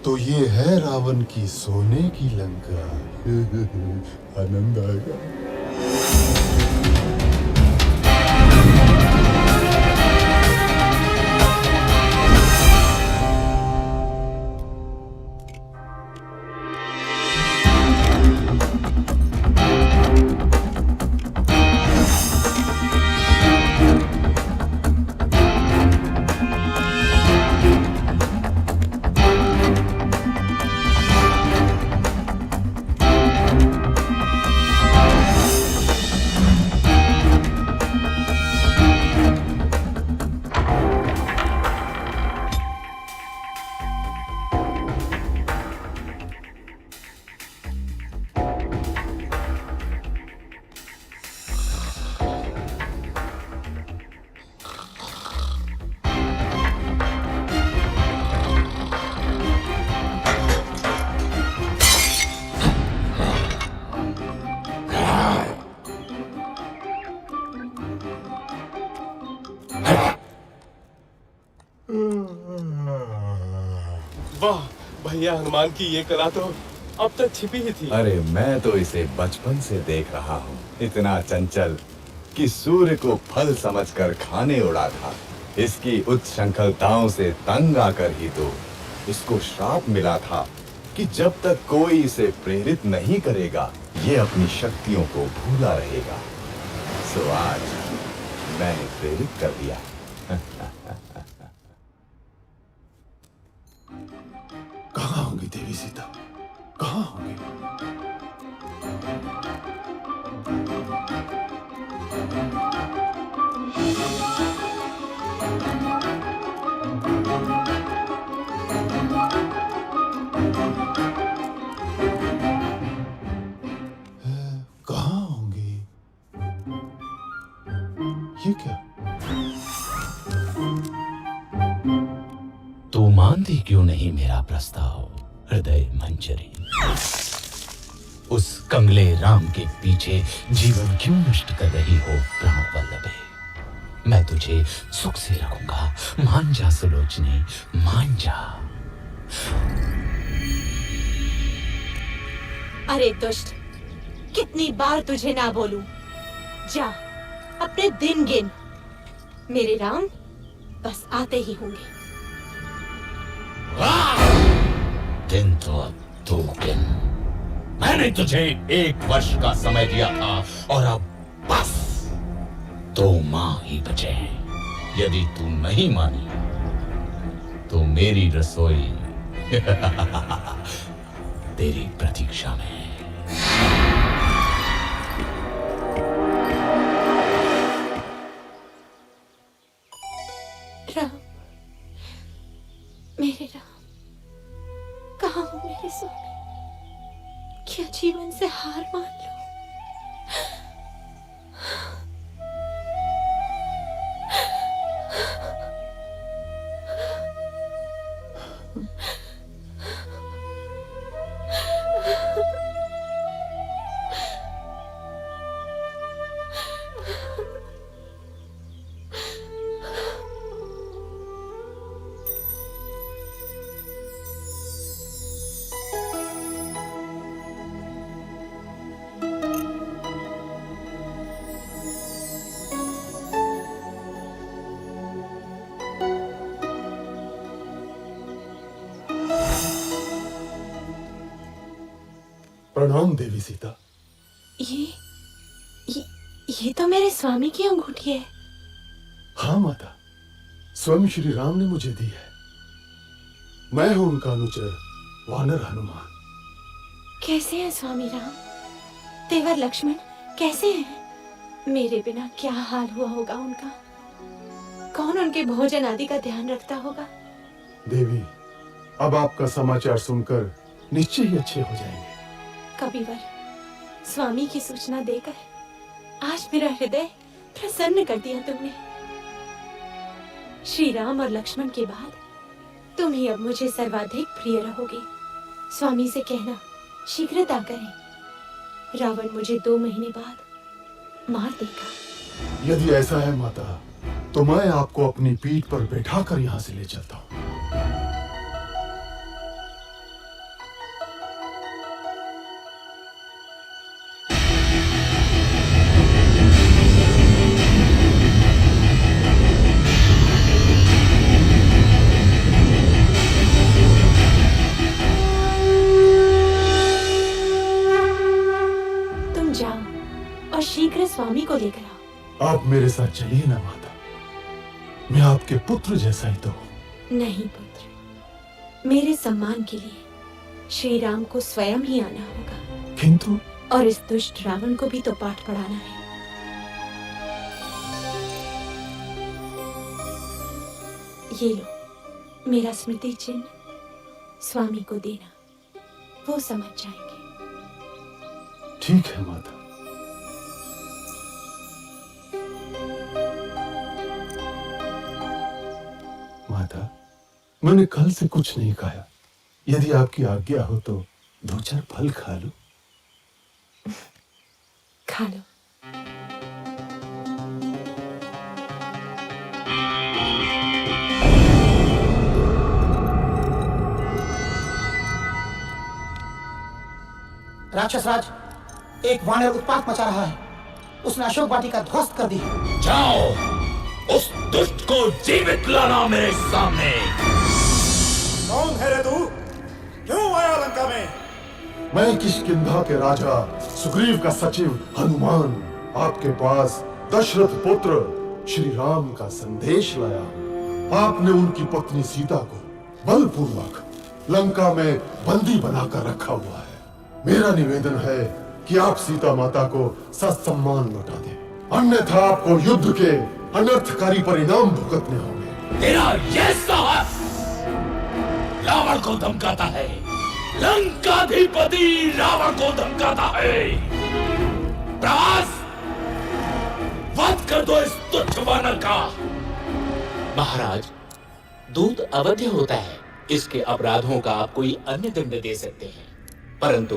तो ये है रावण की सोने की लंका। आनंद आएगा। भैया हनुमान की ये कला तो अब तक छिपी ही थी। अरे मैं तो इसे बचपन से देख रहा हूँ, इतना चंचल कि सूर्य को फल समझकर खाने उड़ा था। इसकी उच्छृंखलताओं से तंग आकर ही तो इसको श्राप मिला था कि जब तक कोई इसे प्रेरित नहीं करेगा ये अपनी शक्तियों को भूला रहेगा। सो आज मैंने प्रेरित कर दिया। कहाँ होंगी देवी सीता, कहाँ होंगी? कहाँ होंगी? ये क्या? तू मानती क्यों नहीं मेरा प्रस्ताव हृदय मंजरी? उस कंगले राम के पीछे जीवन क्यों नष्ट कर रही हो प्राण वल्लभे? मैं तुझे सुख से रखूंगा, मान जा सुलोचनी, मान जा। अरे दुष्ट, कितनी बार तुझे ना बोलूं? जा अपने दिन गिन, मेरे राम बस आते ही होंगे। दिन तो अब 2 दिन। मैंने तुझे 1 वर्ष का समय दिया था और अब बस 2 माह ही बचे हैं। यदि तू नहीं मानी तो मेरी रसोई तेरी प्रतीक्षा में है। राम, मेरे राम, कहाँ हो मेरे स्वामी? क्या जीवन से हार मान लो? प्रणाम देवी सीता। ये तो मेरे स्वामी की अंगूठी है। हाँ माता, स्वयं श्री राम ने मुझे दी है। मैं हूं उनका अनुचर वानर हनुमान। कैसे हैं स्वामी राम? तेवर लक्ष्मण कैसे हैं? मेरे बिना क्या हाल हुआ होगा उनका? कौन उनके भोजन आदि का ध्यान रखता होगा? देवी, अब आपका समाचार सुनकर निश्चय ही अच्छे हो जाएंगे। कविवर, स्वामी की सूचना देकर आज मेरा हृदय प्रसन्न कर दिया तुमने। श्री राम और लक्ष्मण के बाद तुम ही अब मुझे सर्वाधिक प्रिय रहोगे। स्वामी से कहना शीघ्रता करें, रावण मुझे 2 महीने बाद मार देगा। यदि ऐसा है माता, तो मैं आपको अपनी पीठ पर बैठाकर यहाँ से ले चलता हूँ। शीघ्र स्वामी को लेकर आओ। आप मेरे साथ चलिए ना माता, मैं आपके पुत्र जैसा ही तो हूँ। नहीं पुत्र, मेरे सम्मान के लिए श्री राम को स्वयं ही आना होगा। किंतु और इस दुष्ट रावण को भी तो पाठ पढ़ाना है। ये लो मेरा स्मृति चिन्ह, स्वामी को देना, वो समझ जाएंगे। ठीक है माता। माता, मैंने कल से कुछ नहीं खाया। यदि आपकी आज्ञा हो तो 2-4 फल खा लो। खा लो। राक्षस राज, एक वानर उत्पात मचा रहा है। उसने अशोक वाटिका ध्वस्त कर दी है। जाओ उस दुष्ट को जीवित लाना मेरे सामने। कौन है रे तू? क्यों आया लंका में? मैं किष्किंधा के राजा सुग्रीव का सचिव हनुमान आपके पास दशरथ पुत्र श्री राम का संदेश लाया। आपने उनकी पत्नी सीता को बलपूर्वक लंका में बंदी बनाकर रखा हुआ है। मेरा निवेदन है कि आप सीता माता को ससम्मान लौटा दें, अन्यथा आपको युद्ध के अनर्थकारी परिणाम भुगतने होंगे। तेरा यह साहस रावण को धमकाता है, लंकाधिपति रावण को धमकाता है। प्रभास, वध कर दो इस तुच्छ वानर का। महाराज, दूत अवध्य होता है, इसके अपराधों का आप कोई अन्य दंड दे सकते हैं, परंतु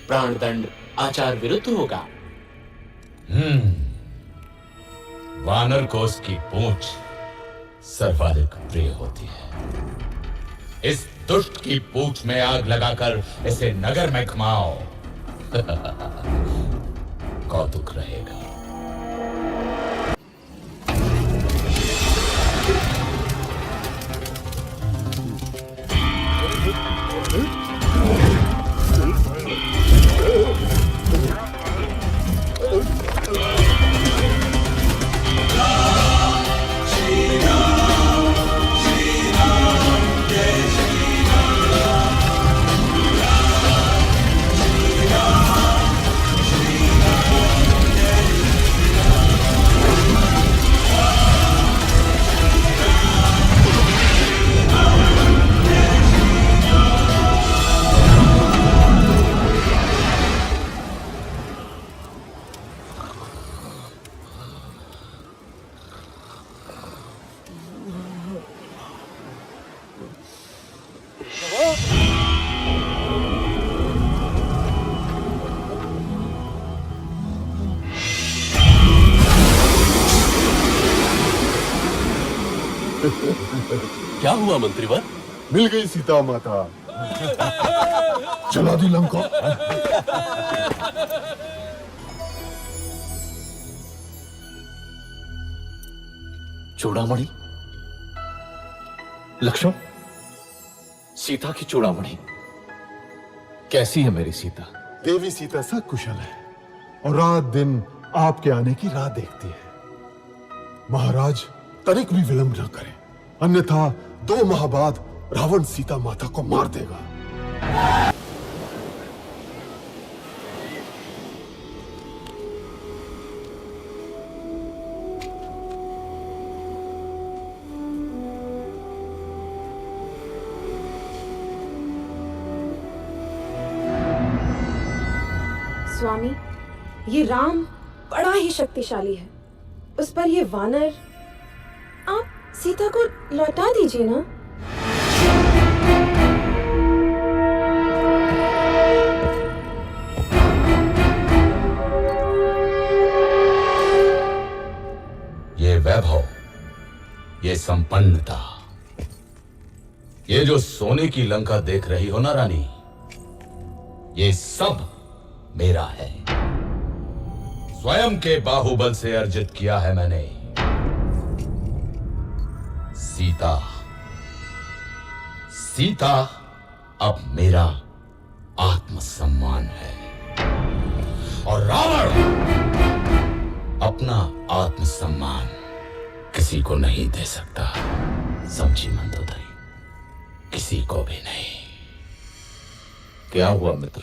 प्राणदंड आचार विरुद्ध होगा। वानर को उसकी पूंछ सर्वाधिक प्रिय होती है। इस दुष्ट की पूंछ में आग लगाकर इसे नगर में घुमाओ। कौतुक रहेगा। क्या हुआ मंत्रीवर? मिल गई सीता माता। चला दी लंका। चूड़ामणि, लक्ष्मण, सीता की चूड़ामणि कैसी है मेरी सीता? देवी सीता सब कुशल है और रात दिन आपके आने की राह देखती है। महाराज, तनिक भी विलंब न करें, अन्यथा 2 माह बाद रावण सीता माता को मार देगा। स्वामी, ये राम बड़ा ही शक्तिशाली है। उस पर ये वानर, आप सीता को लौटा दीजिए ना। ये वैभव, ये संपन्नता, ये जो सोने की लंका देख रही हो ना रानी, ये सब मेरा है। स्वयं के बाहुबल से अर्जित किया है मैंने। सीता अब मेरा आत्मसम्मान है और रावण अपना आत्मसम्मान किसी को नहीं दे सकता। समझी मंदोदरी? किसी को भी नहीं। क्या हुआ मित्र?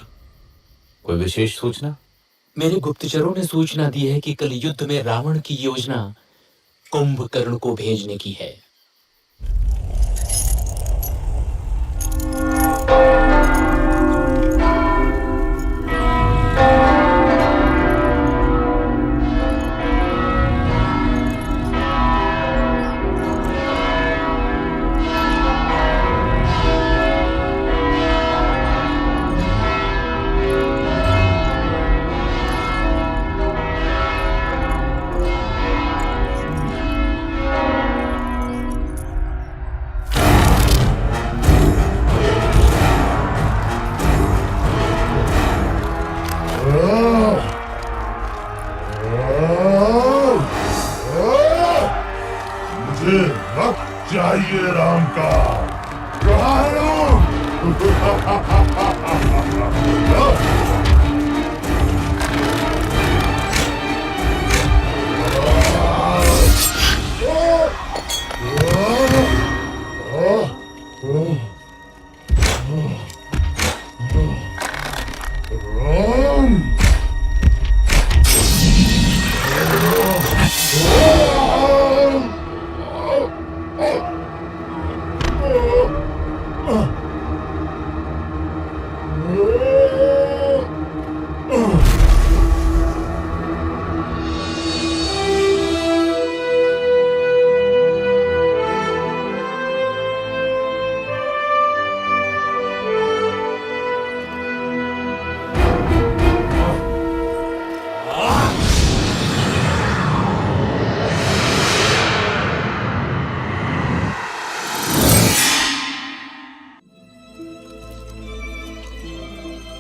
कोई विशेष सूचना? मेरे गुप्तचरों ने सूचना दी है कि कल युद्ध में रावण की योजना कुंभकर्ण को भेजने की है।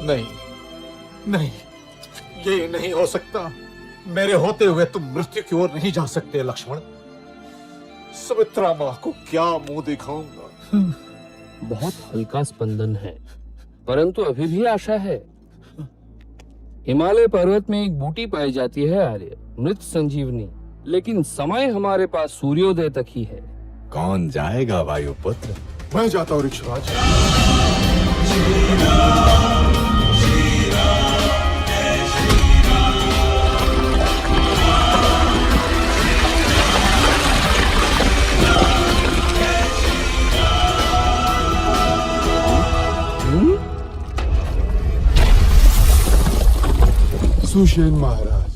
नहीं नहीं, ये नहीं हो सकता। मेरे होते हुए तुम मृत्यु की ओर नहीं जा सकते लक्ष्मण। सुमित्रा मां को क्या मुंह दिखाऊंगा? बहुत हल्का स्पंदन है, परंतु अभी भी आशा है। हिमालय पर्वत में एक बूटी पाई जाती है आर्य, मृत संजीवनी, लेकिन समय हमारे पास सूर्योदय तक ही है। कौन जाएगा वायुपुत्र? मैं जाता हूँ ऋक्षराज। सुषेण महाराज,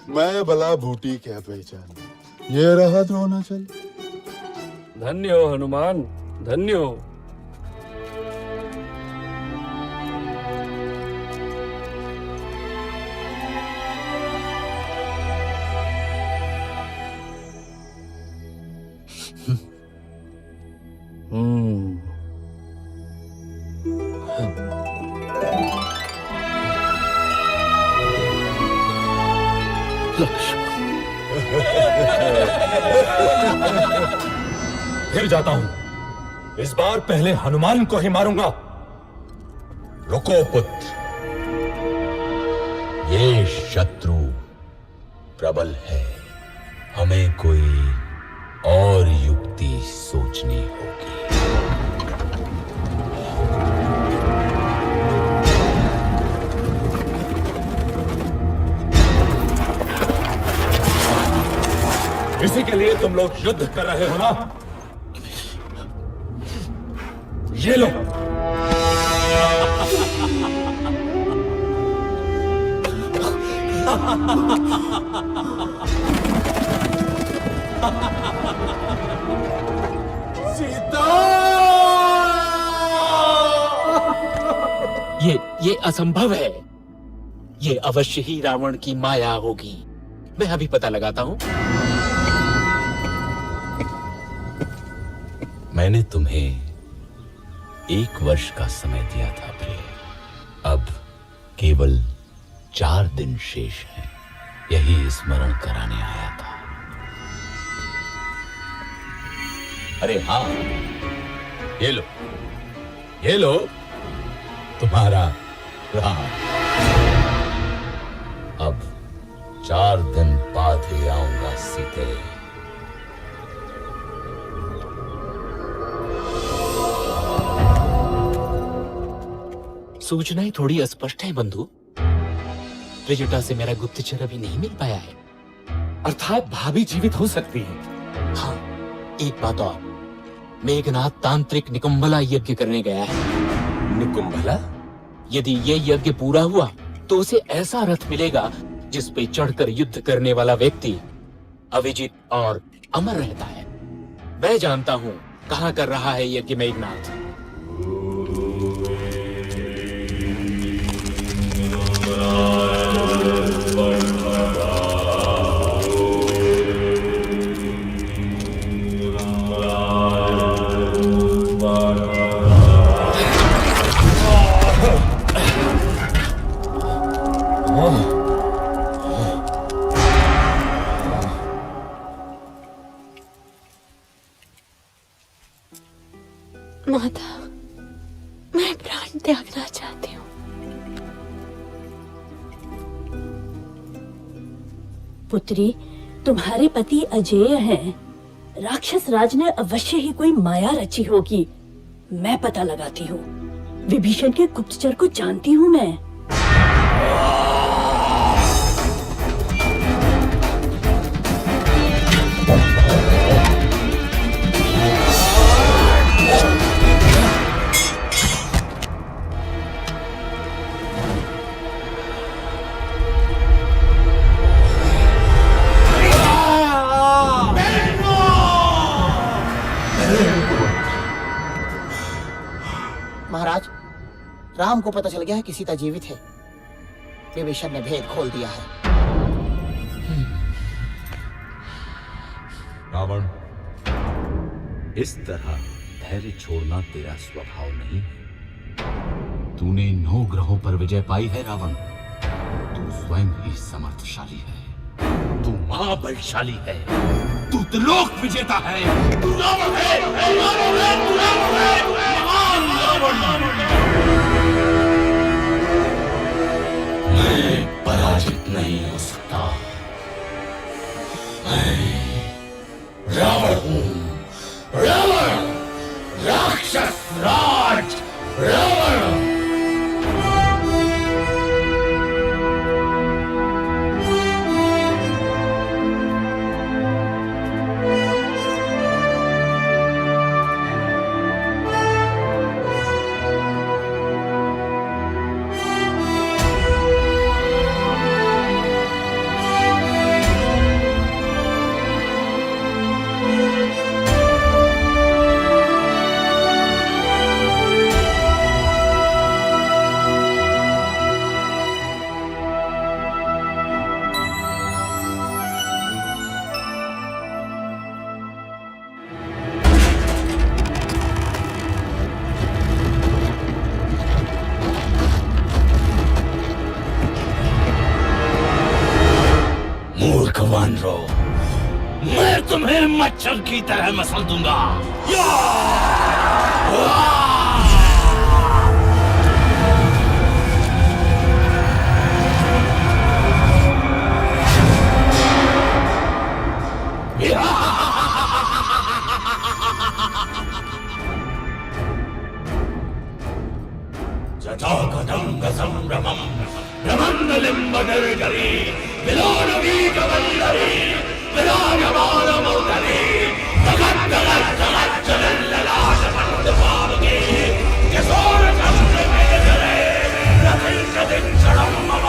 मैं भला बूटी क्या पहचान, ये रहा द्रोणाचल। धन्य हो हनुमान, धन्य हो। फिर जाता हूं। इस बार पहले हनुमान को ही मारूंगा। रुको पुत्र, ये शत्रु प्रबल है, हमें कोई और युक्ति सोचनी होगी। इसी के लिए तुम लोग युद्ध कर रहे हो ना? ये लो। सीता! ये असंभव है। ये अवश्य ही रावण की माया होगी। मैं अभी पता लगाता हूं। मैंने तुम्हें 1 वर्ष का समय दिया था प्रिय। अब केवल 4 दिन शेष हैं। यही स्मरण कराने आया था। अरे हाँ, ये लो तुम्हारा राम। अब 4 दिन बाद ही आऊंगा सीते। सूचनाएं थोड़ी अस्पष्ट है बंधु। त्रिजटा से मेरा गुप्तचर अभी नहीं मिल पाया है। अर्थात भाभी जीवित हो सकती है। हाँ, एक बात और, मेघनाथ तांत्रिक निकुंभला यज्ञ करने गया है। निकुंभला? यदि ये यज्ञ पूरा हुआ तो उसे ऐसा रथ मिलेगा जिस पे चढ़कर युद्ध करने वाला व्यक्ति अविजित और अमर रहता है। मैं जानता हूँ कहाँ कर रहा है यज्ञ मेघनाथ। माता, मैं प्राण त्यागना चाहती हूँ। पुत्री, तुम्हारे पति अजेय हैं। राक्षस राज ने अवश्य ही कोई माया रची होगी। मैं पता लगाती हूँ। विभीषण के गुप्तचर को जानती हूँ मैं। महाराज, राम को पता चल गया है कि सीता जीवित है। विभीषण ने भेद खोल दिया है। रावण, इस तरह धैर्य छोड़ना तेरा स्वभाव नहीं है। तूने 9 ग्रहों पर विजय पाई है रावण। तू स्वयं ही समर्थशाली है। तू महाबलशाली है। तू त्रिलोक विजेता है। तू रावण है, रावण है, तू रावण है, महान रावण। मैं पराजित नहीं हो सकता। मैं रावण हूं। रावण, राक्षस राज रावण। मैं तुम्हें मच्छर की तरह मसल दूंगा। जटाकदंग संभ्रमं ब्रह्मण्डलिम्बनिर्जरी विलोलवीकवल्लरी विराजमानमौदरी जगत् जगत् जगत् जलल्ललाशपण्डपावके किशोरचन्द्रमेजरे रथिंशदिक्षणं मम।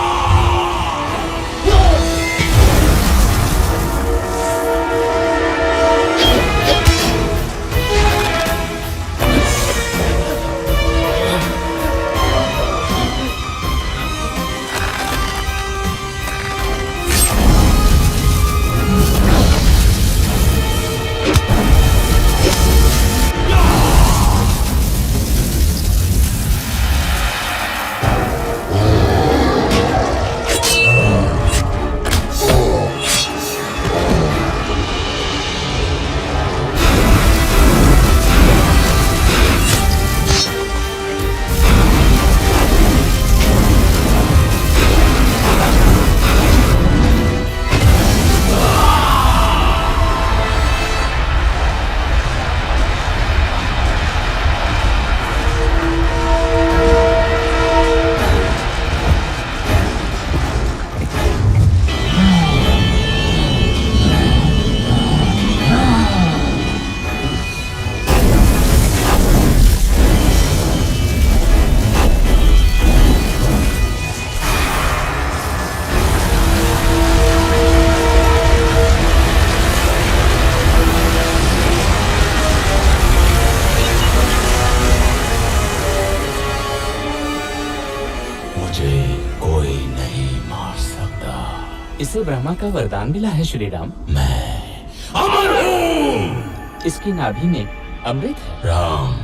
इसे ब्रह्मा का वरदान मिला है श्री राम। मैं अमर हूँ। इसकी नाभि में अमृत है। राम,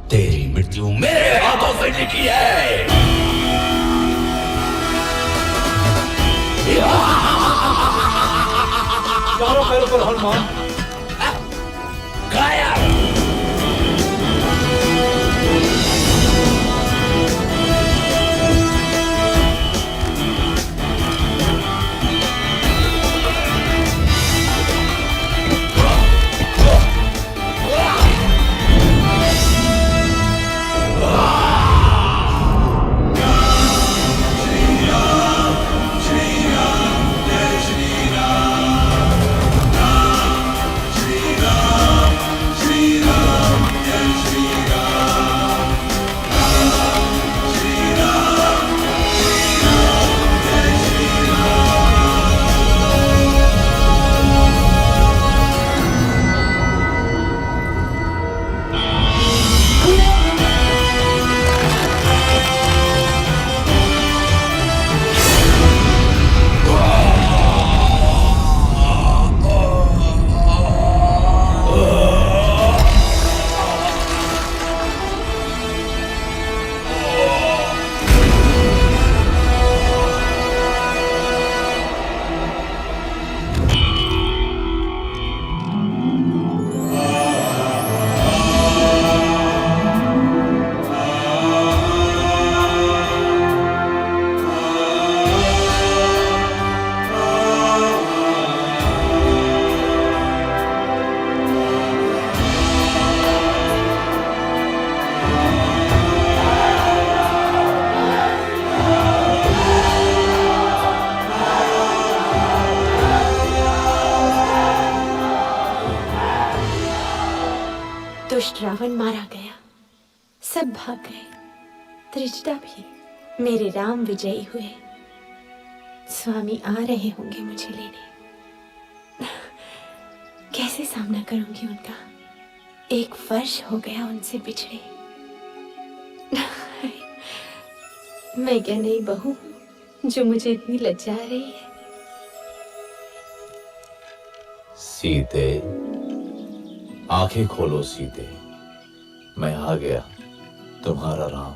तेरी मृत्यु मेरे हाथों से लिखी है। चारों पैरों पर हनुमान। गायब। सब भाग गए, त्रिजटा भी। मेरे राम विजयी हुए, स्वामी आ रहे होंगे मुझे लेने। कैसे सामना करूंगी उनका? 1 वर्ष हो गया उनसे बिछड़े। मैं क्या नई बहू हूं जो मुझे इतनी लज्जा आ रही है? सीते, आंखें खोलो सीते, मैं आ गया, तुम्हारा राम।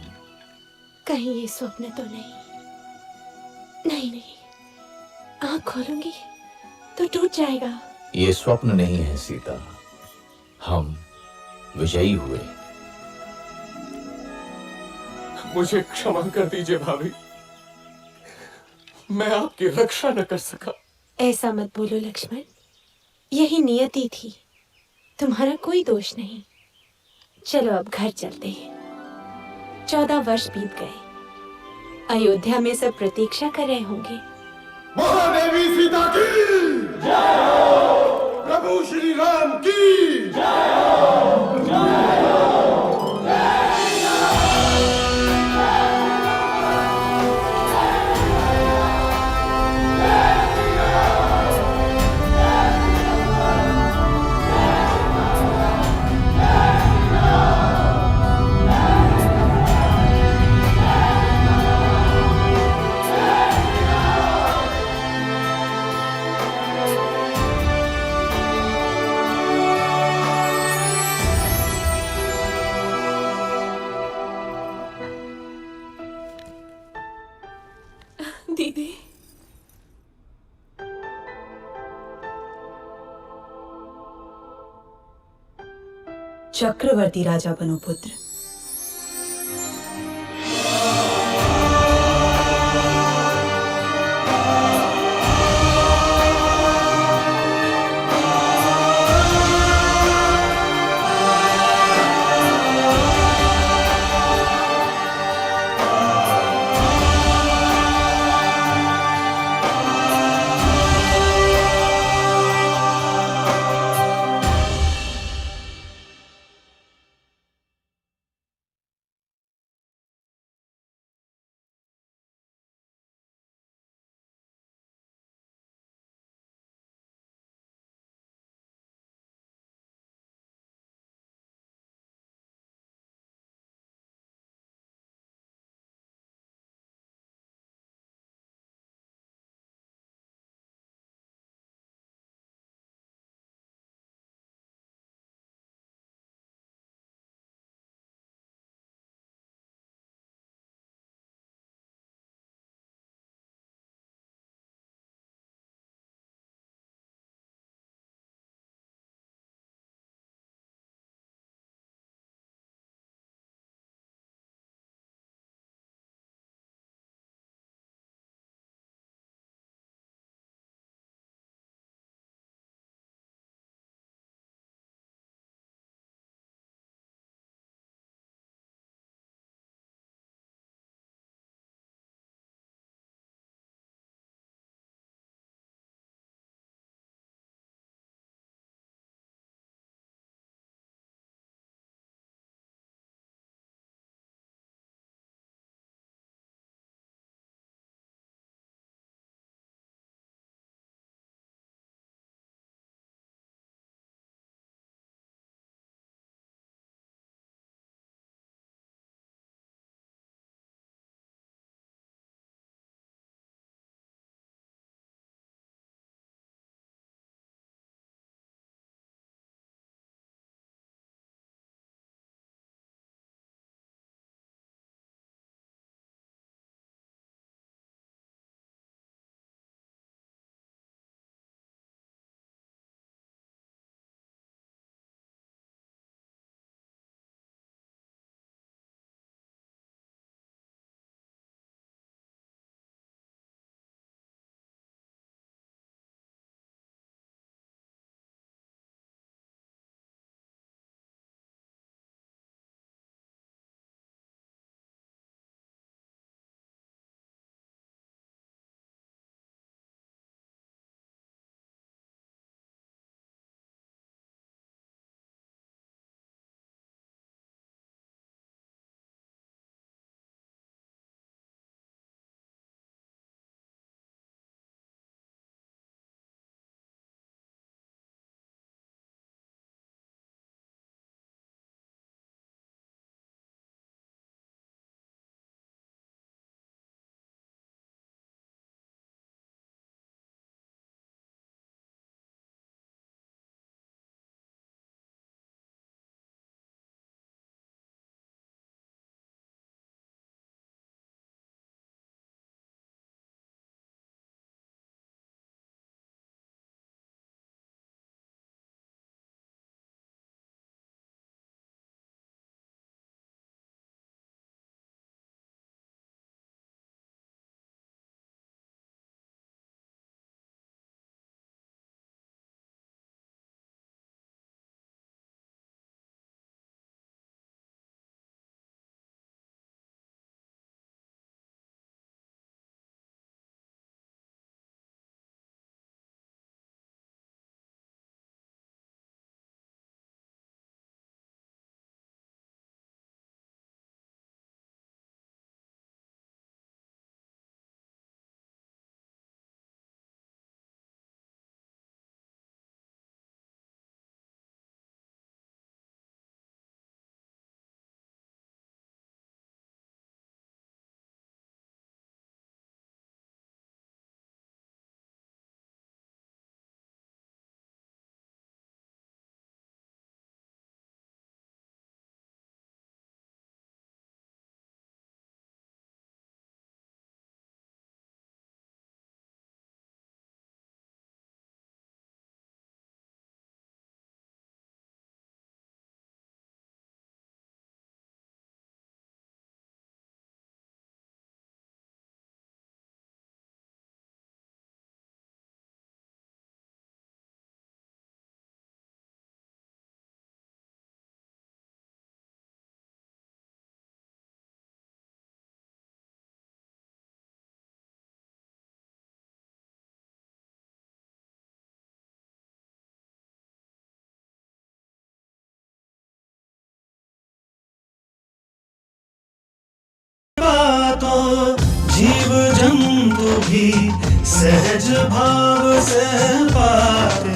कहीं ये स्वप्न तो नहीं? नहीं नहीं, आंख खोलूंगी तो टूट जाएगा। ये स्वप्न नहीं है सीता, हम विजयी हुए। मुझे क्षमा कर दीजिए भाभी, मैं आपकी रक्षा न कर सका। ऐसा मत बोलो लक्ष्मण, यही नियति थी, तुम्हारा कोई दोष नहीं। चलो अब घर चलते हैं। 14 वर्ष बीत गए, अयोध्या में सब प्रतीक्षा कर रहे होंगे। महादेवी सीता की जय हो, प्रभु श्री राम की जय हो, जय दीदी, चक्रवर्ती राजा बनो पुत्र। भी सहज भाव से पाते